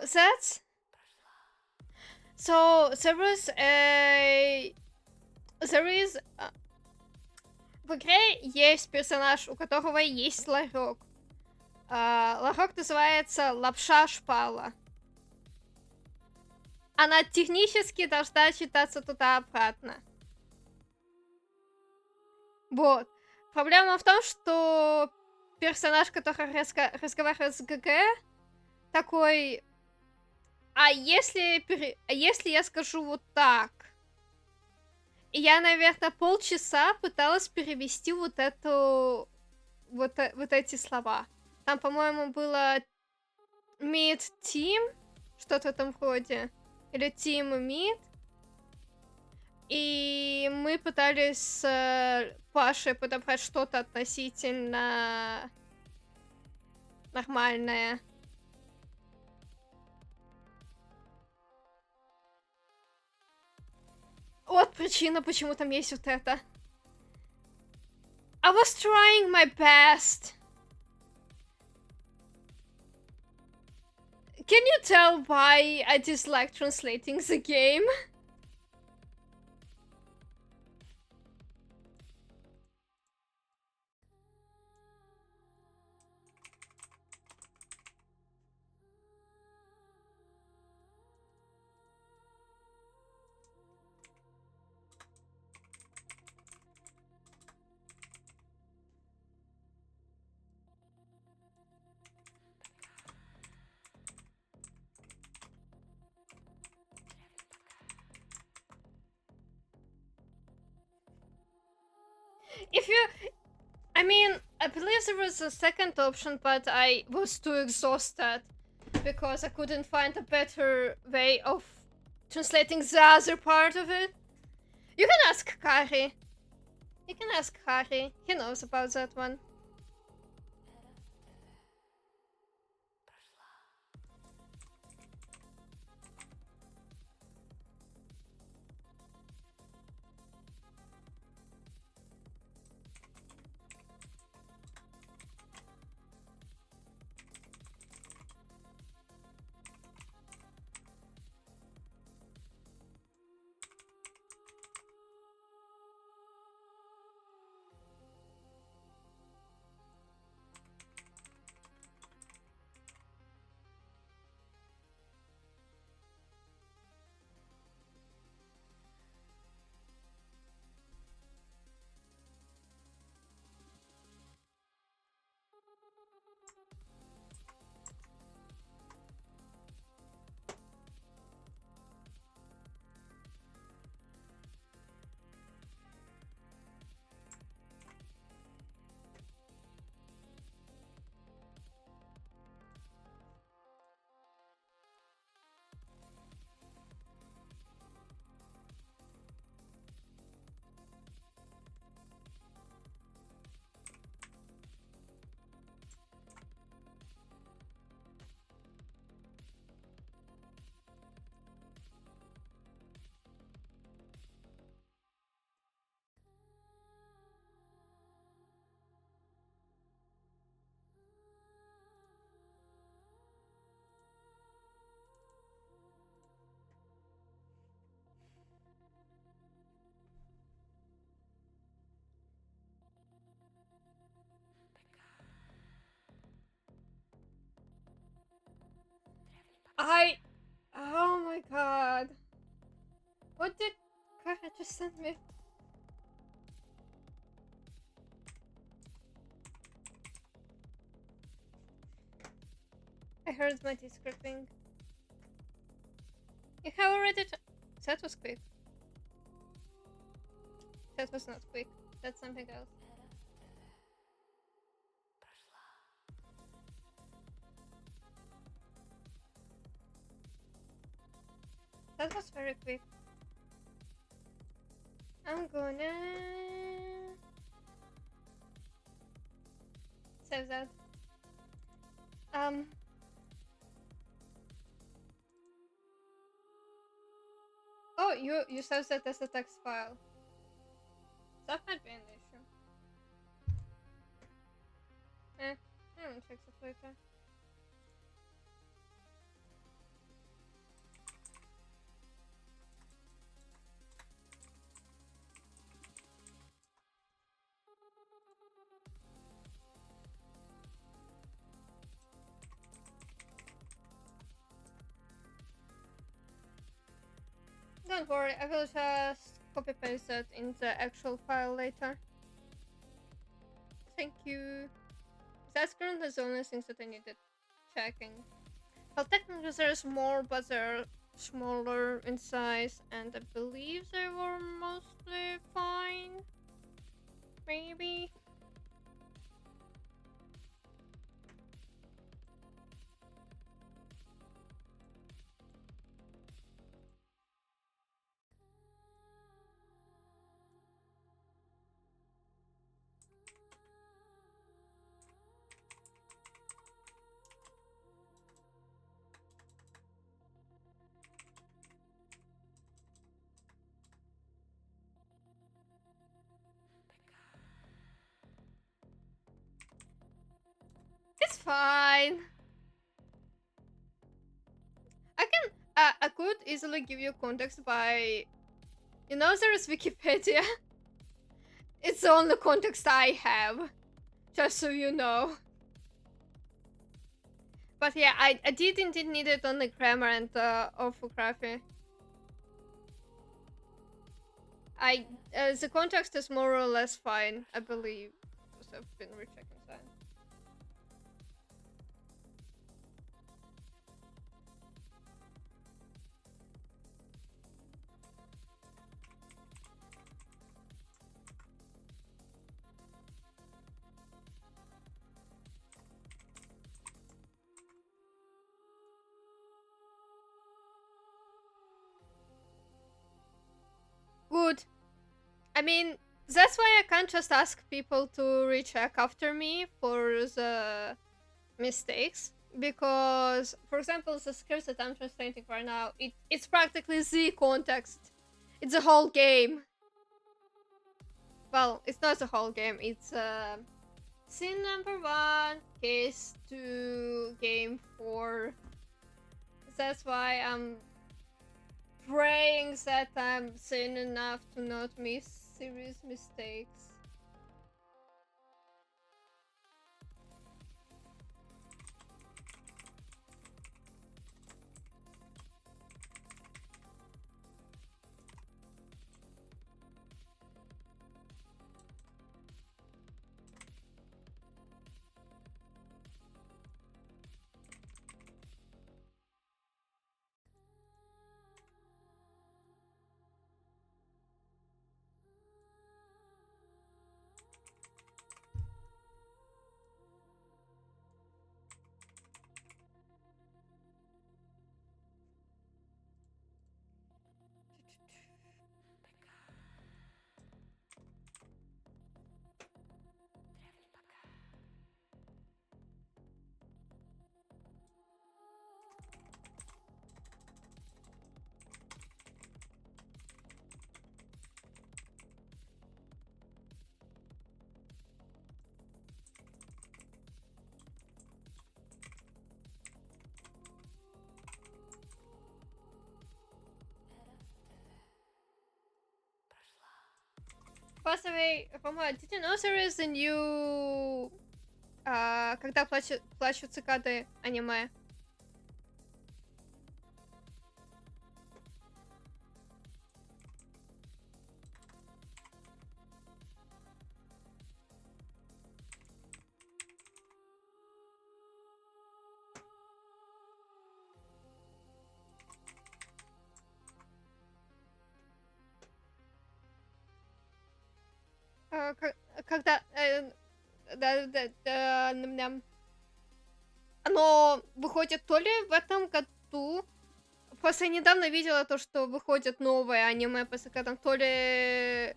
that's so there is в игре есть персонаж, у которого есть ларек. Ларек называется Лапша Шпала. Она технически должна читаться туда-обратно. Вот. Проблема в том, что персонаж, который разговаривает с ГГ, такой... А если я скажу вот так? И я, наверное, полчаса пыталась перевести вот эти слова. Там, по-моему, было meet team, что-то там вроде. Или team meet. И мы пытались с Пашей подобрать что-то относительно нормальное. Вот причина, почему там есть вот это. I was trying my best. Can you tell why I dislike translating the game? If you... I mean, I believe there was a second option, but I was too exhausted because I couldn't find a better way of translating the other part of it. You can ask Kari. You can ask Kari. He knows about that one. Oh my god. What did Kara just send me? I heard my descripting. You have already... That was quick. That was not quick. That's something else. That was very quick. I'm gonna... save that. Oh, you saved that as a text file. That might be an issue. I'm gonna check that later. Don't worry, I will just copy paste that in the actual file later. Thank you. That's currently the only things that I needed checking. Well, technically there's more, but they're smaller in size, and I believe they were mostly fine. Maybe. It's fine. I could easily give you context by, you know, there is Wikipedia. It's the only context I have, just so you know. But yeah, I did indeed need it on the grammar and orthography. The context is more or less fine, I believe, because I've been rechecking that. Good. I mean, that's why I can't just ask people to recheck after me for the mistakes. Because, for example, the scripts that I'm translating right now, it's practically the context. It's a whole game. Well, it's not the whole game. It's scene number 1, case 2, game 4. That's why I'm praying that I'm sane enough to not miss serious mistakes. By the way, Рома, did you know there is a new когда плачут цикады аниме? Когда оно выходит то ли в этом году. Просто я недавно видела то, что выходит новое аниме по закатам, то ли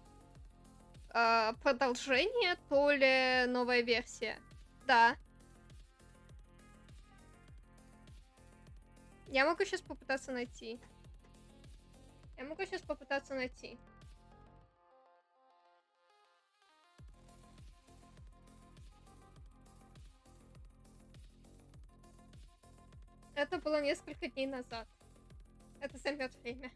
продолжение, то ли новая версия. Да. Я могу сейчас попытаться найти. Это было несколько дней назад. Это займет время.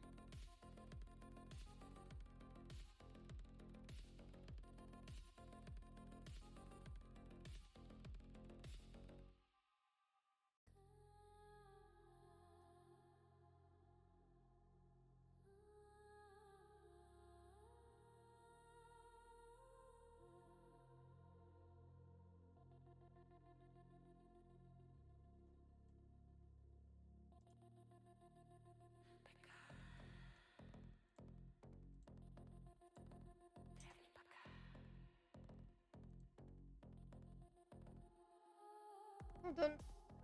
Hold on,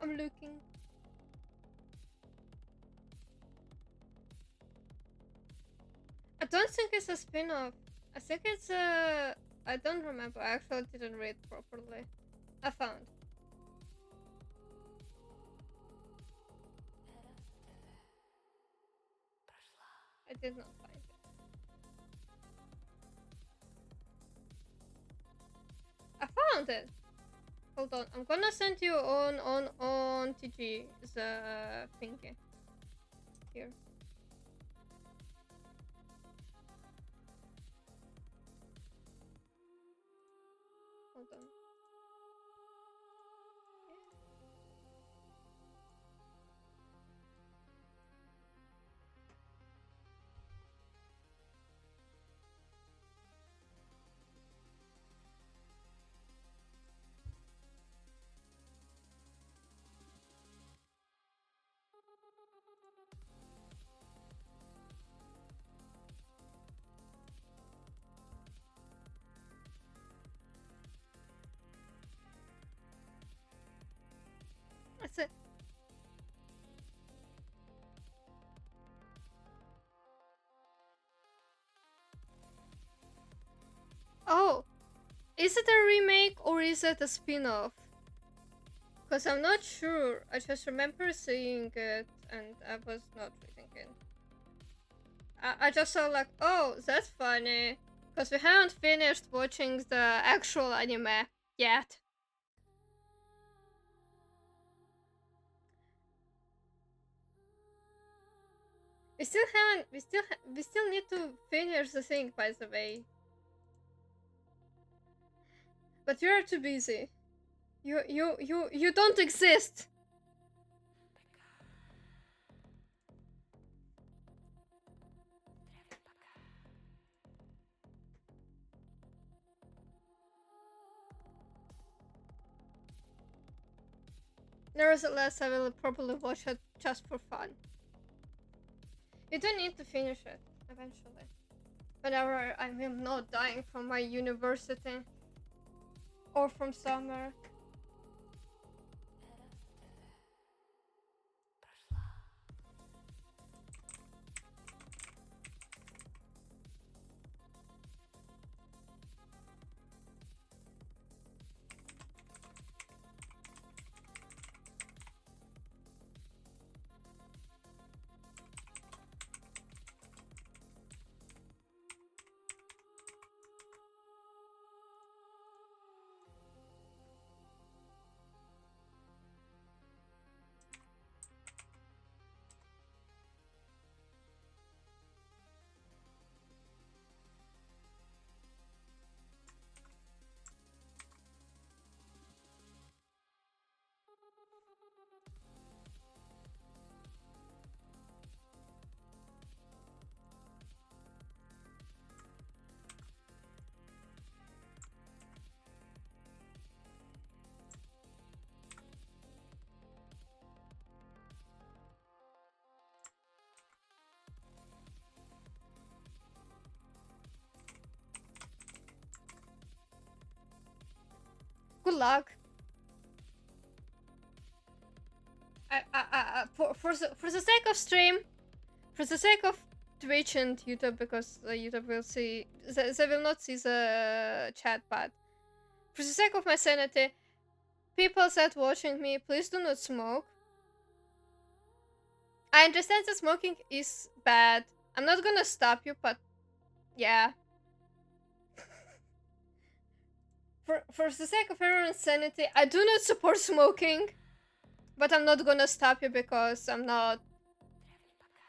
I'm looking. I don't think it's a spin-off. I think it's a... I don't remember. I actually didn't read properly. I found. I did not find it. I found it! Hold on, I'm gonna send you on TG the thingy. Here. Hold on. That's it. Oh! Is it a remake or is it a spin-off? Because I'm not sure. I just remember seeing it and I was not reading it. I just saw like, oh, that's funny. Because we haven't finished watching the actual anime yet. We still haven't. We still need to finish the thing, by the way. But you are too busy. You don't exist. Nevertheless, I will probably watch it just for fun. You don't need to finish it eventually. Whenever I am not dying from my university or from summer. Good luck. For the sake of stream, for the sake of Twitch and YouTube, because YouTube will see, they will not see the chat, but for the sake of my sanity, people that watching me, please do not smoke. I understand that smoking is bad. I'm not gonna stop you, but yeah. For the sake of everyone's sanity, I do not support smoking, but I'm not gonna stop you because I'm not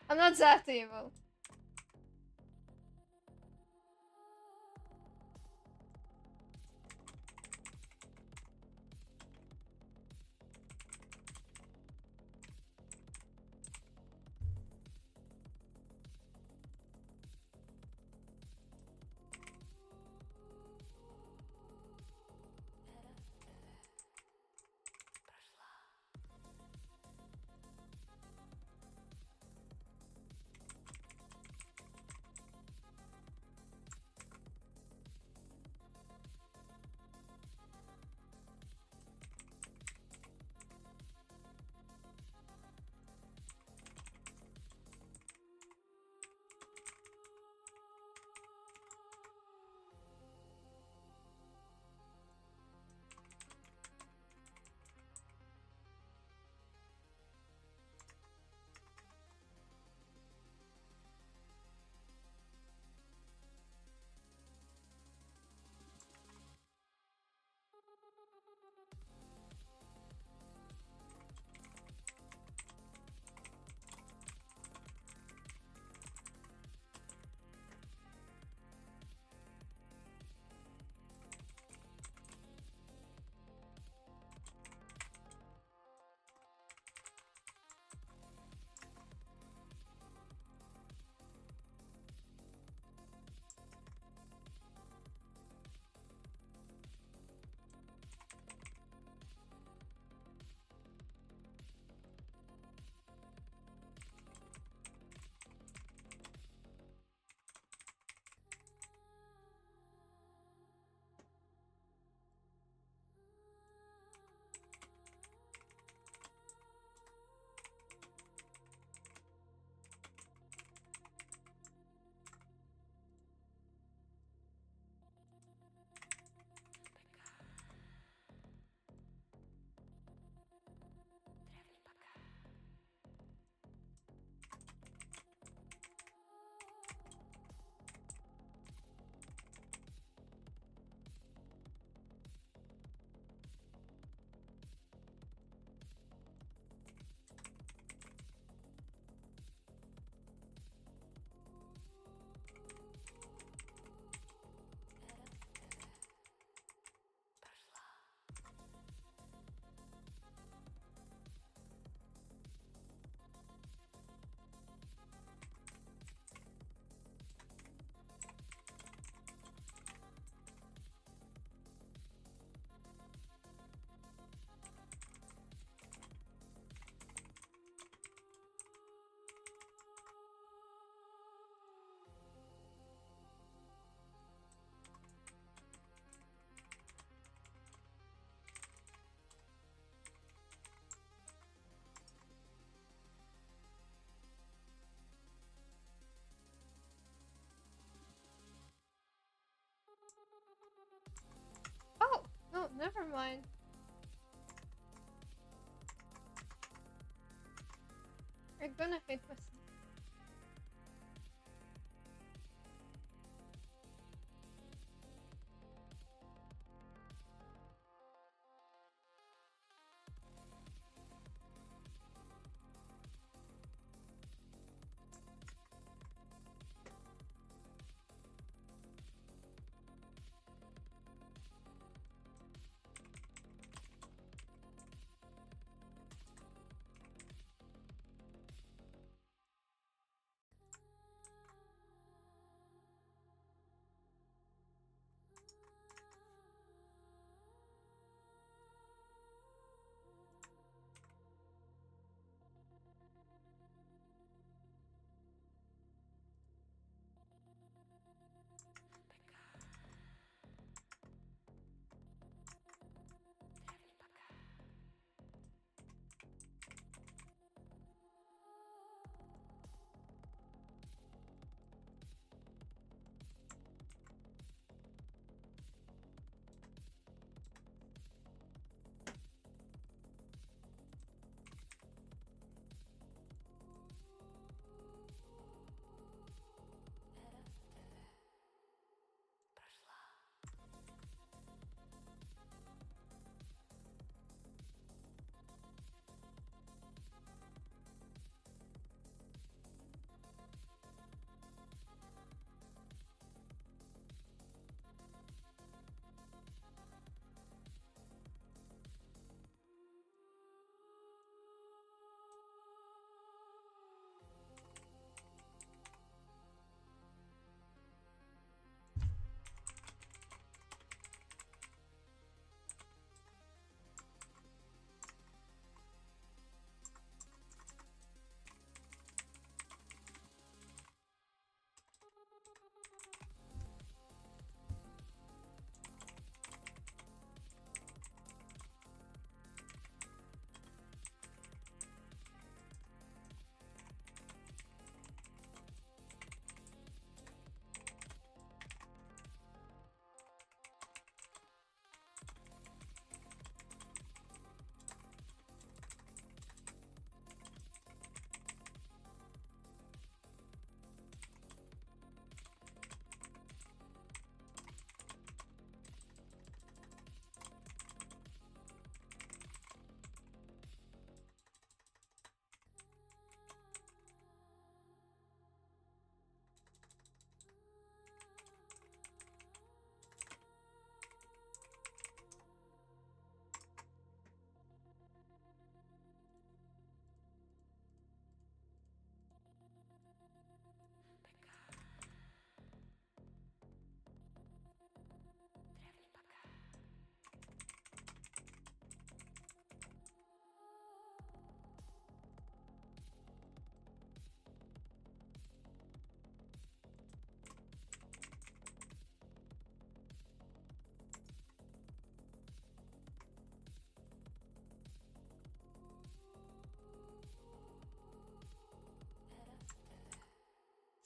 that evil. Never mind. I'm gonna hate myself.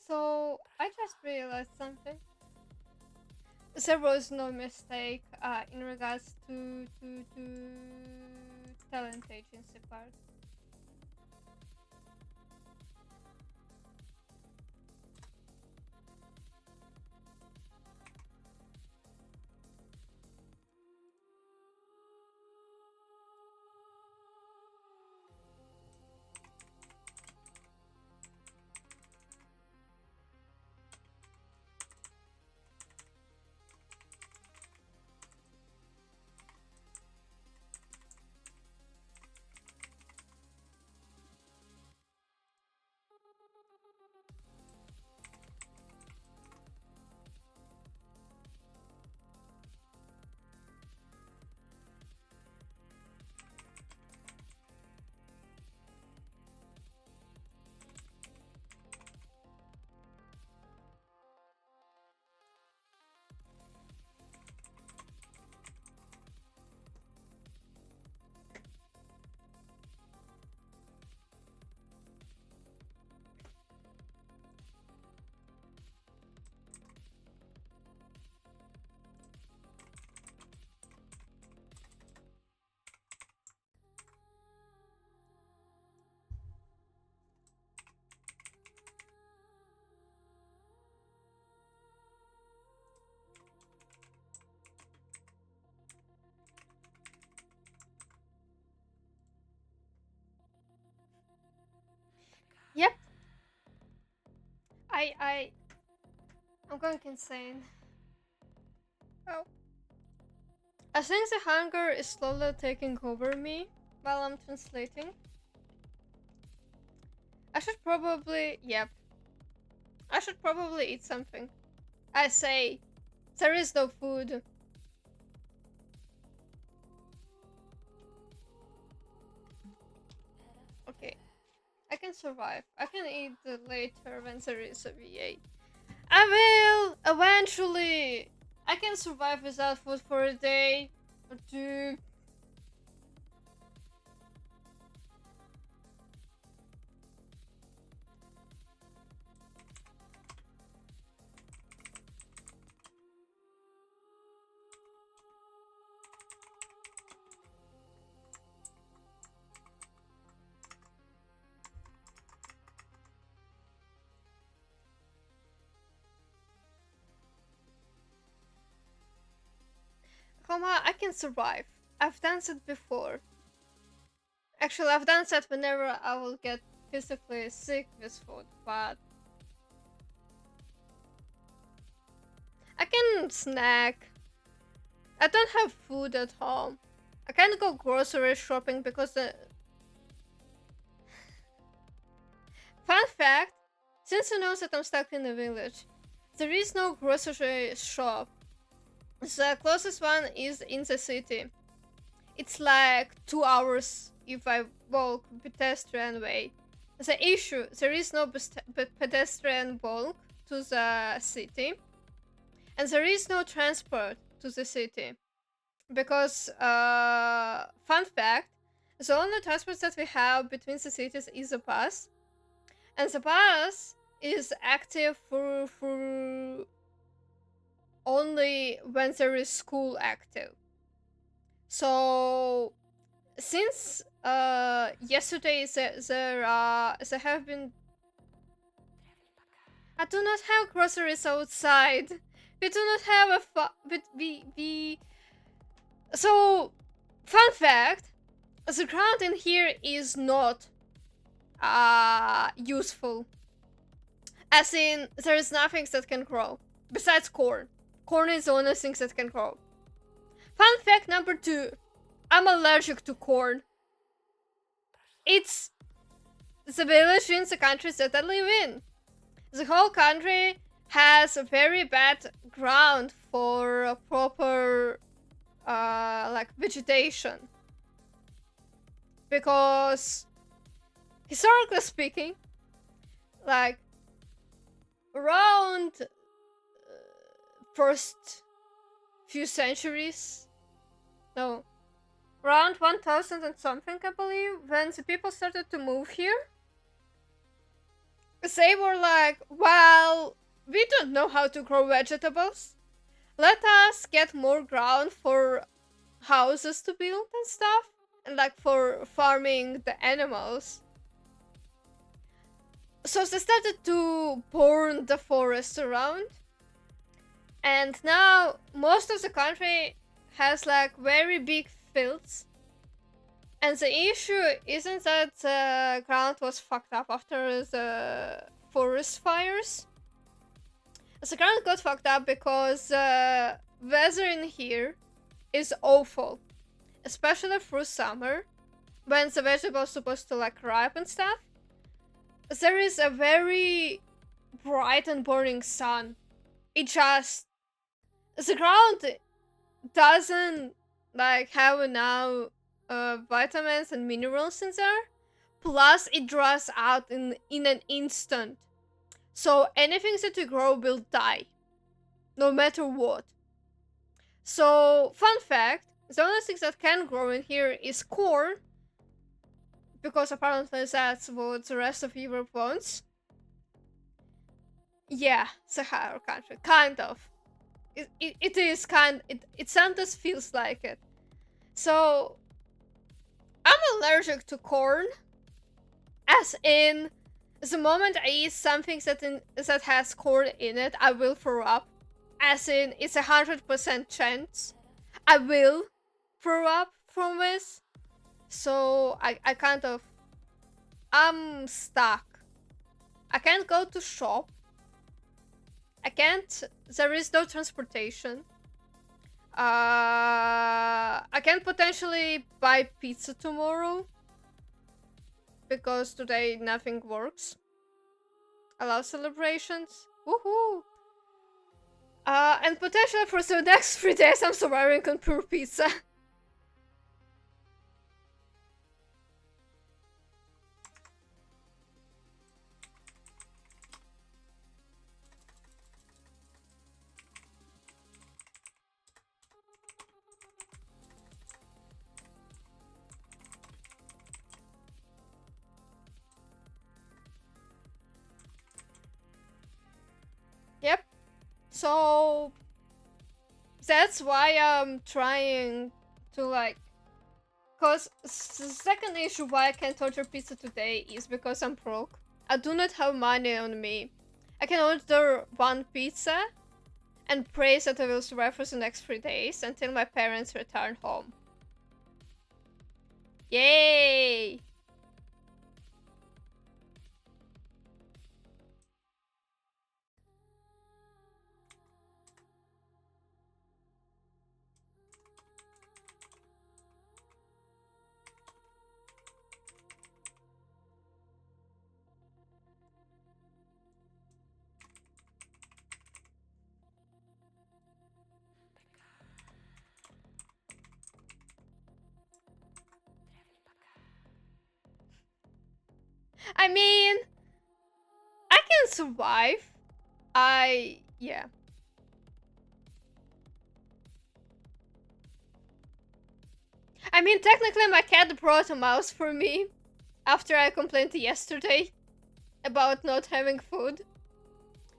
So I just realized something. There was no mistake in regards to talent agency part. I'm going insane. Oh. I think the hunger is slowly taking over me while I'm translating. I should probably... Yep. I should probably eat something. I say, there is no food. Okay. I can survive. I can eat later when there is a VA. I will! Eventually! I can survive without food for a day or two. I can survive. I've done it before. Actually, I've done that whenever I will get physically sick with food, but I can snack. I don't have food at home. I can't go grocery shopping because Fun fact, since you know that I'm stuck in a village, there is no grocery shop. The closest one is in the city. It's like 2 hours if I walk pedestrian way. The issue, there is no pedestrian walk to the city, and there is no transport to the city. Because, fun fact, the only transport that we have between the cities is a bus, and the bus is active for only when there is school active. So since yesterday there have been... I do not have groceries outside. We do not have we so fun fact, the ground in here is not useful. As in, there is nothing that can grow besides corn. Corn is the only thing that can grow. Fun fact number 2, I'm allergic to corn. It's the village in the country that I live in. The whole country has a very bad ground for proper like vegetation, because historically speaking, like around first few centuries, no, around 1000 and something, I believe, when the people started to move here, they were like, well, we don't know how to grow vegetables. Let us get more ground for houses to build and stuff, and like for farming the animals. So they started to burn the forest around, and now most of the country has like very big fields. And the issue isn't that the ground was fucked up after the forest fires. The ground got fucked up because the weather in here is awful, especially through summer, when the vegetables supposed to like ripe and stuff. There is a very bright and burning sun. It just... the ground doesn't like have enough vitamins and minerals in there. Plus, it dries out in an instant. So anything that you grow will die, no matter what. So, fun fact, the only thing that can grow in here is corn, because apparently that's what the rest of Europe wants. Yeah, Sahara country, kind of. It is kind... it sometimes feels like it. So, I'm allergic to corn, as in, the moment I eat something that has corn in it, I will throw up. As in, it's 100% chance I will throw up from this. So I kind of... I'm stuck. I can't go to shop I can't. There is no transportation. I can potentially buy pizza tomorrow because today nothing works. Allow celebrations. Woohoo! And potentially for the next 3 days I'm surviving on pure pizza. Yep. So that's why I'm trying to like, cause the second issue why I can't order pizza today is because I'm broke. I do not have money on me. I can order one pizza and pray that I will survive for the next 3 days until my parents return home. Yay! I mean, I can survive. Yeah. I mean, technically my cat brought a mouse for me after I complained yesterday about not having food.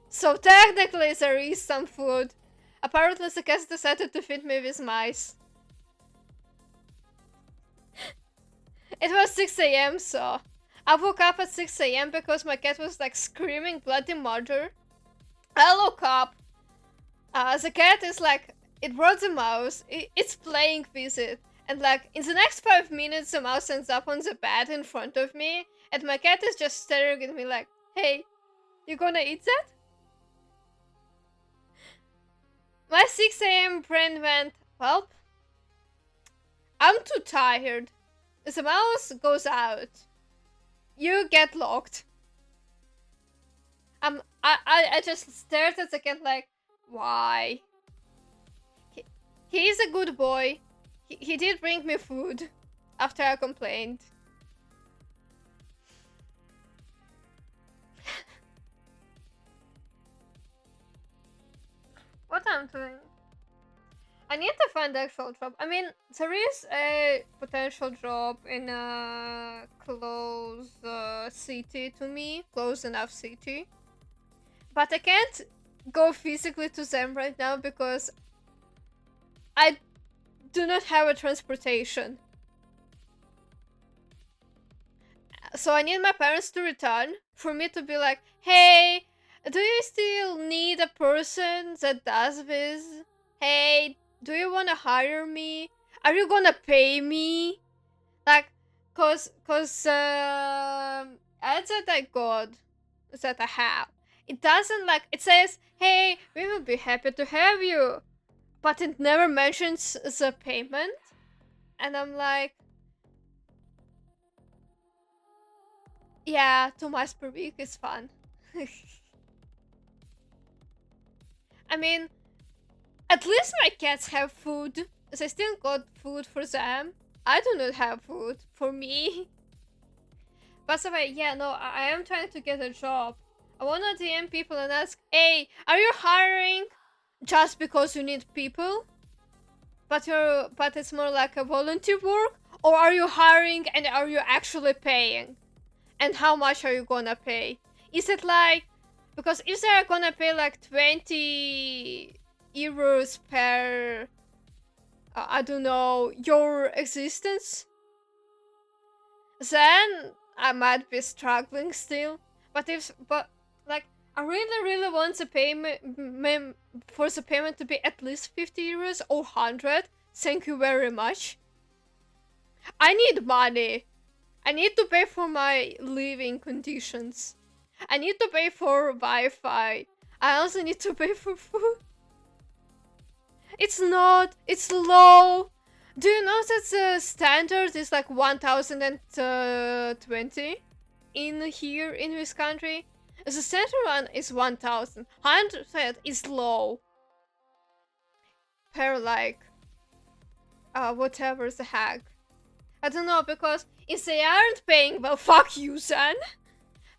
So technically there is some food. Apparently the cat decided to feed me with mice. It was 6 a.m. so I woke up at 6 a.m. because my cat was like screaming bloody murder. I woke up. The cat is like, it brought the mouse, it's playing with it. And like, in the next 5 minutes, the mouse ends up on the bed in front of me. And my cat is just staring at me like, hey, you gonna eat that? My 6 a.m. brain went, well, I'm too tired. The mouse goes out. You get locked. I just stared at the cat like, why? He's a good boy. He did bring me food after I complained. What I'm doing? I need to find the actual job. I mean, there is a potential job in a close city to me, close enough city. But I can't go physically to them right now because I do not have a transportation. So I need my parents to return for me to be like, hey, do you still need a person that does this? Hey, do you wanna hire me? Are you gonna pay me? Like, cause ads that I got, that I have, it doesn't like, it says, hey, we will be happy to have you, but it never mentions the payment. And I'm like, yeah, 2 miles per week is fun. I mean, at least my cats have food. They still got food for them. I do not have food for me. By the way, yeah, no, I am trying to get a job. I wanna DM people and ask, hey, are you hiring just because you need people? But it's more like a volunteer work? Or are you hiring and are you actually paying? And how much are you gonna pay? Is it like, because if they're gonna pay like 20 euros per, I don't know, your existence, then I might be struggling still. But like, I really want the payment, for the payment to be at least 50 euros or 100. Thank you very much. I need money. I need to pay for my living conditions. I need to pay for Wi-Fi. I also need to pay for food. It's not. It's low. Do you know that the standard is like 1,020 in here in this country? The standard one is 1,000. 100 is low. Per like, whatever the heck. I don't know, because if they aren't paying, well, fuck you, son.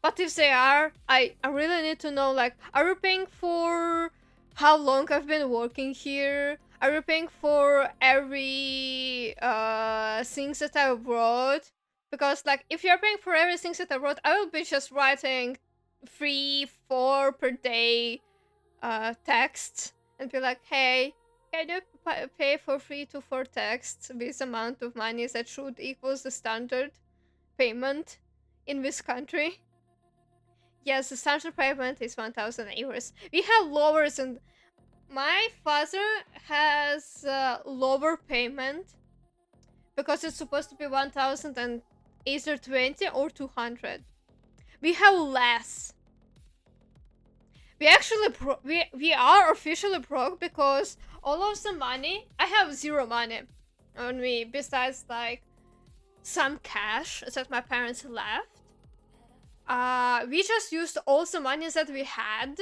But if they are, I really need to know, like, are you paying for how long I've been working here? Are you paying for every things that I wrote? Because, like, if you're paying for everything that I wrote, I will be just writing 3-4 per day texts and be like, hey, can you pay for 3 to 4 texts? This amount of money that should equals the standard payment in this country. Yes, the standard payment is 1,000 euros. We have lower than... My father has lower payment because it's supposed to be 1,000 and either 20 or 200. We have less. We actually we are officially broke because all of the money, I have zero money on me besides like some cash that my parents left. We just used all the money that we had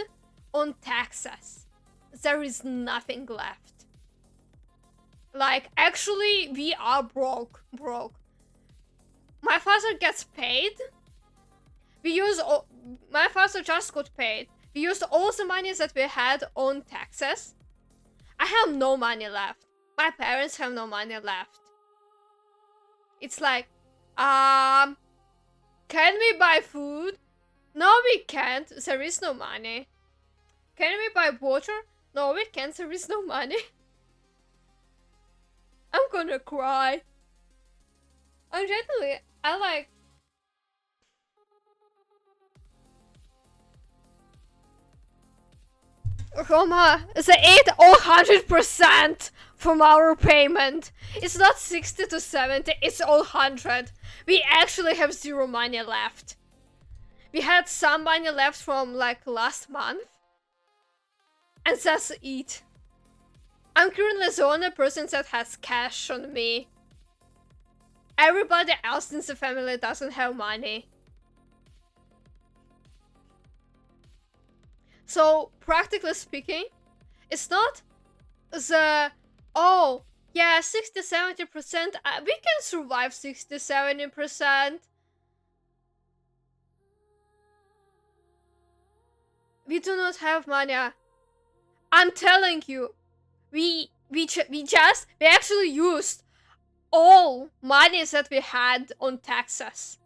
on taxes. There is nothing left. Like, actually, we are broke. My father gets paid. My father just got paid. We used all the money that we had on taxes. I have no money left. My parents have no money left. It's like, can we buy food? No, we can't. There is no money. Can we buy water? No, we can't. There is no money. I'm gonna cry. Generally, I like... Roma, they ate all 100% from our payment. It's not 60 to 70, it's all 100. We actually have zero money left. We had some money left from like last month. And that's it. I'm currently the only person that has cash on me. Everybody else in the family doesn't have money. So, practically speaking, it's not the, oh, yeah, 60-70%, we can survive 60-70%. We do not have money. I'm telling you, we actually used all money that we had on taxes.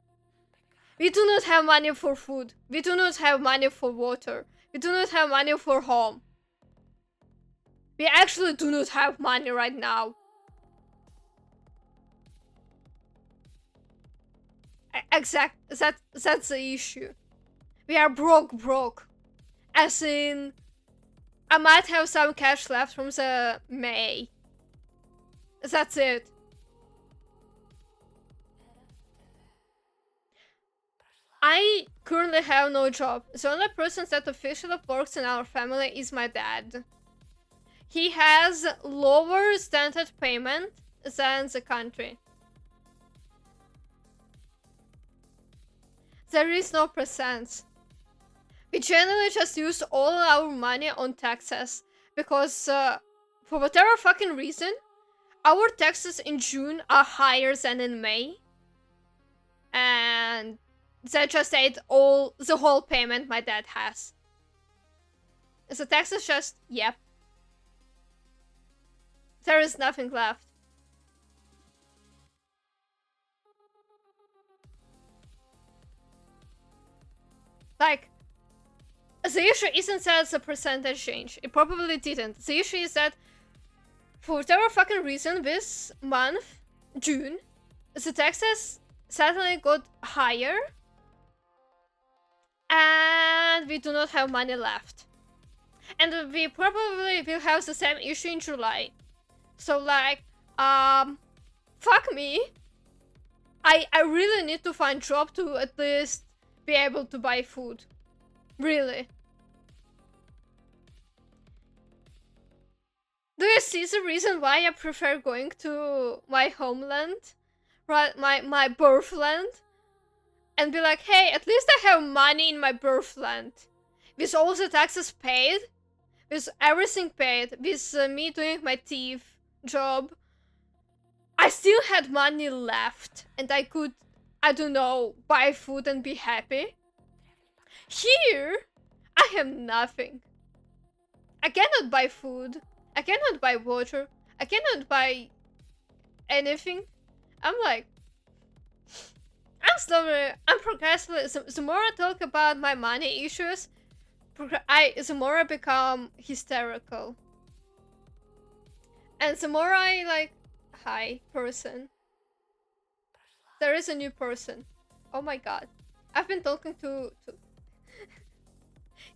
We do not have money for food. We do not have money for water. We do not have money for home. We actually do not have money right now. Exactly. That's the issue. We are broke. As in, I might have some cash left from the May. That's it. I currently have no job. The only person that officially works in our family is my dad. He has lower standard payment than the country. There is no percent. We generally just use all our money on taxes because for whatever fucking reason, our taxes in June are higher than in May. And that just ate the whole payment my dad has. The taxes just, yep. There is nothing left. Like, the issue isn't that the percentage changed. It probably didn't. The issue is that for whatever fucking reason, this month, June, the taxes suddenly got higher. And we do not have money left. And we probably will have the same issue in July. So like, fuck me. I really need to find a job to at least be able to buy food. Really. Do you see the reason why I prefer going to my homeland, right? My birthland, and be like, hey, at least I have money in my birthland, with all the taxes paid, with everything paid, with me doing my thief job. I still had money left, and I could, I don't know, buy food and be happy. Here, I have nothing. I cannot buy food. I cannot buy water. I cannot buy anything. I'm like, I'm progressively, the more I talk about my money issues, the more I become hysterical. And the more I like, hi, person. There is a new person. Oh my god. I've been talking to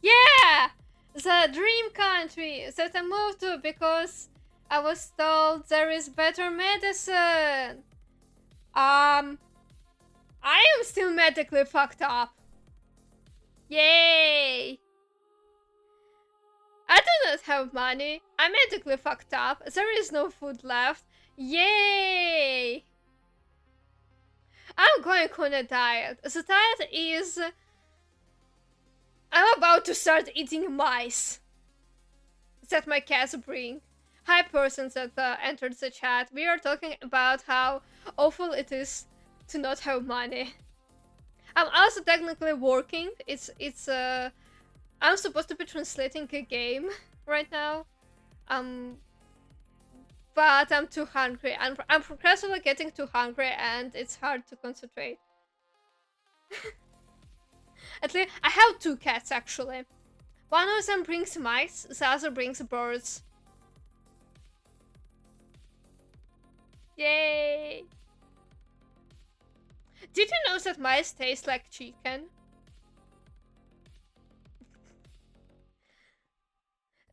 yeah! The dream country that I moved to because I was told there is better medicine. I am still medically fucked up. Yay! I do not have money. I'm medically fucked up. There is no food left. Yay! I'm going on a diet. The diet is... I'm about to start eating mice that my cats bring. Hi, persons that entered the chat. We are talking about how awful it is to not have money. I'm also technically working. I'm supposed to be translating a game right now. But I'm too hungry. I'm progressively getting too hungry, and it's hard to concentrate. At least I have 2 cats actually. One of them brings mice, the other brings birds. Yay! Did you know that mice taste like chicken?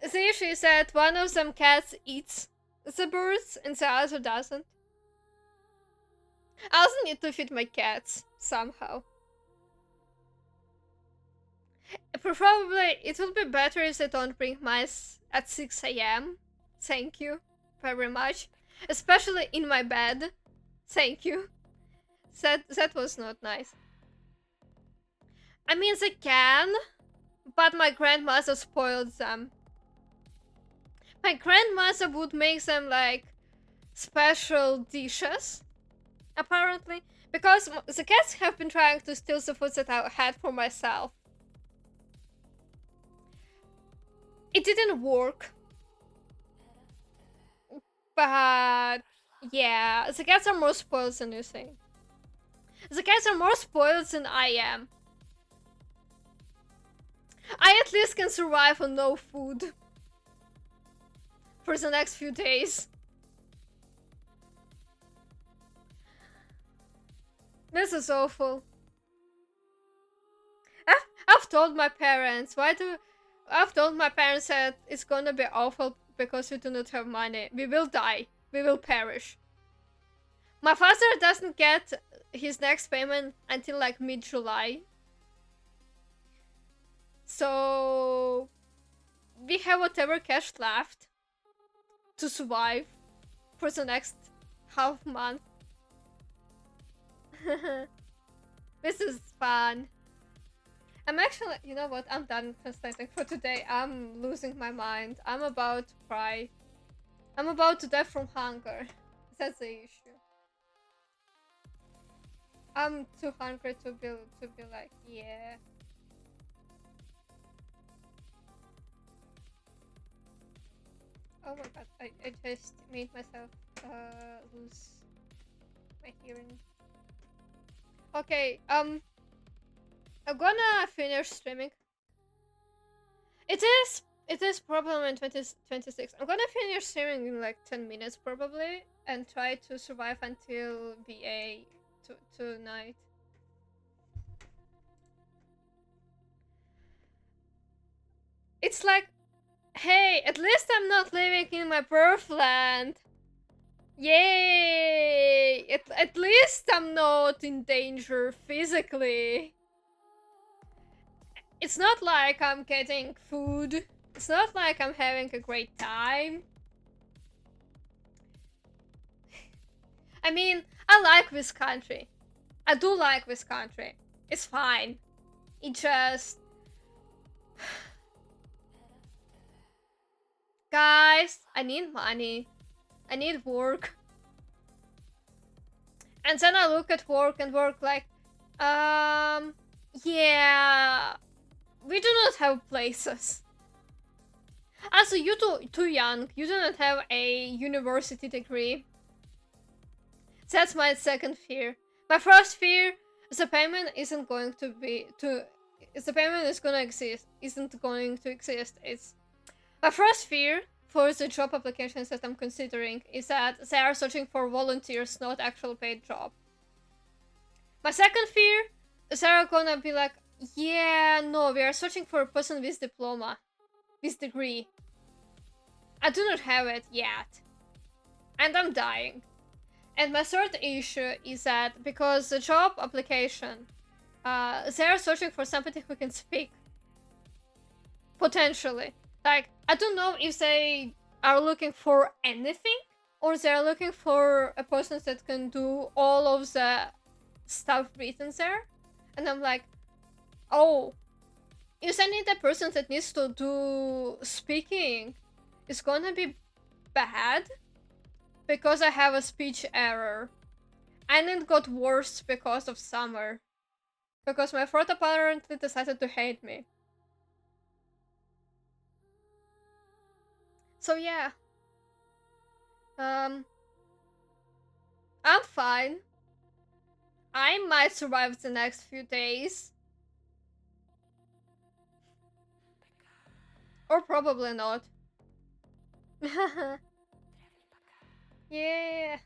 The issue is that one of them cats eats the birds and the other doesn't. I also need to feed my cats somehow. Probably it would be better if they don't bring mice at 6 AM. Thank you very much. Especially in my bed. Thank you. That was not nice. I mean, they can, but my grandmother spoiled them. My grandmother would make them like special dishes, apparently, because the cats have been trying to steal the food that I had for myself. It didn't work. But yeah, the cats are more spoiled than you think. The cats are more spoiled than I am. I at least can survive on no food for the next few days. This is awful. I've told my parents, I've told my parents that it's gonna be awful because we do not have money. We will die. We will perish. My father doesn't get his next payment until like mid-July. So we have whatever cash left to survive for the next half month. This is fun. I'm actually, you know what, I'm done translating for today. I'm losing my mind. I'm about to cry. I'm about to die from hunger. That's the issue. I'm too hungry to be like, yeah. Oh my god, I just made myself lose my hearing. Okay, I'm gonna finish streaming. It is probably in 2026. I'm gonna finish streaming in like 10 minutes probably, and try to survive until VA tonight. It's like, hey, at least I'm not living in my birthland. Yay! At least I'm not in danger physically. It's not like I'm getting food. It's not like I'm having a great time. I mean, I like this country. I do like this country. It's fine. It just... Guys, I need money. I need work. And then I look at work and work like, yeah, we do not have places. Also, you too young. You do not have a university degree. That's my second fear. My first fear, the payment isn't going to be the payment is gonna exist. Isn't going to exist. It's my first fear for the job applications that I'm considering is that they are searching for volunteers, not actual paid job. My second fear is they're gonna be like, yeah, no, we are searching for a person with diploma, with degree. I do not have it yet. And I'm dying. And my third issue is that because the job application, they are searching for somebody who can speak. Potentially. Like, I don't know if they are looking for anything or they are looking for a person that can do all of the stuff written there. And I'm like, oh, if I need a person that needs to do speaking, it's gonna be bad because I have a speech error. And it got worse because of summer. Because my throat apparently decided to hate me. So yeah. I'm fine. I might survive the next few days. Or probably not. Yeah.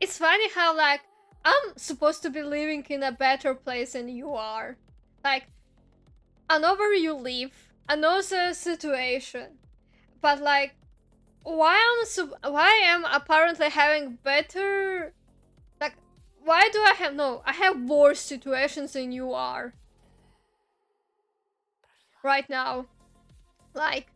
It's funny how, like, I'm supposed to be living in a better place than you are. Like, I know where you live. I know the situation. But, like, why am apparently having better... Like, why do I have... No, I have worse situations than you are. Right now. Like,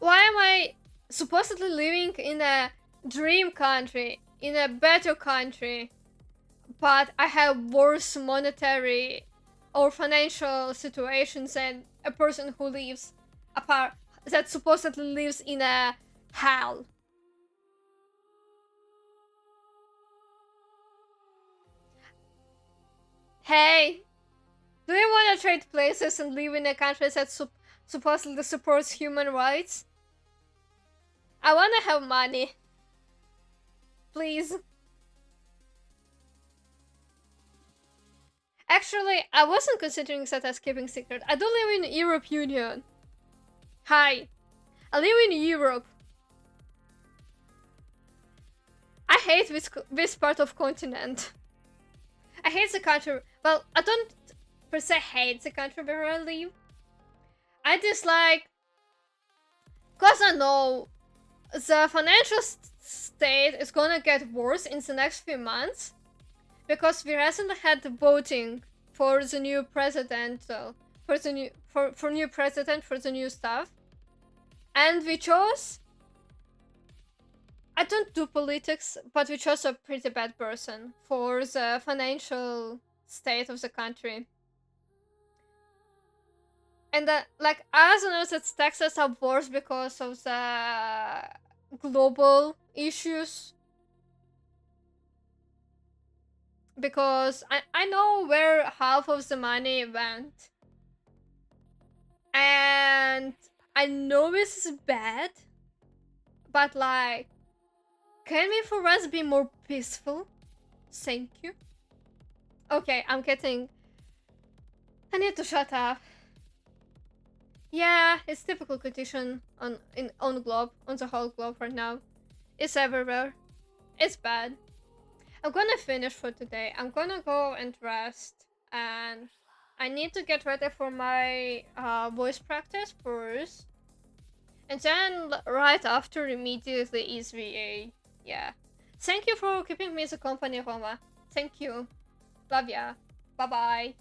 why am I supposedly living in a dream country, in a better country, but I have worse monetary or financial situations than a person who lives that supposedly lives in a hell? Hey, do you want to trade places and live in a country that supposedly supports human rights? I want to have money. Please. Actually, I wasn't considering that as keeping secret. I do live in Europe Union. Hi. I live in Europe. I hate this part of continent. I hate the country. Well, I don't per se hate the country where I live. I dislike... Cause I know the financial state is gonna get worse in the next few months. Because we recently had the voting for the new president, for new president, for the new stuff. And we chose... I don't do politics, but we chose a pretty bad person for the financial state of the country. And like, I also know that taxes are worse because of the global issues. Because I know where half of the money went. And I know this is bad. But like, can we for once be more peaceful? Thank you. Okay, I need to shut up. Yeah, it's typical condition on the whole globe right now. It's everywhere. It's bad. I'm gonna finish for today. I'm gonna go and rest, and I need to get ready for my voice practice first. And then right after immediately is VA. Yeah. Thank you for keeping me the company, Roma. Thank you. Love ya. Bye bye.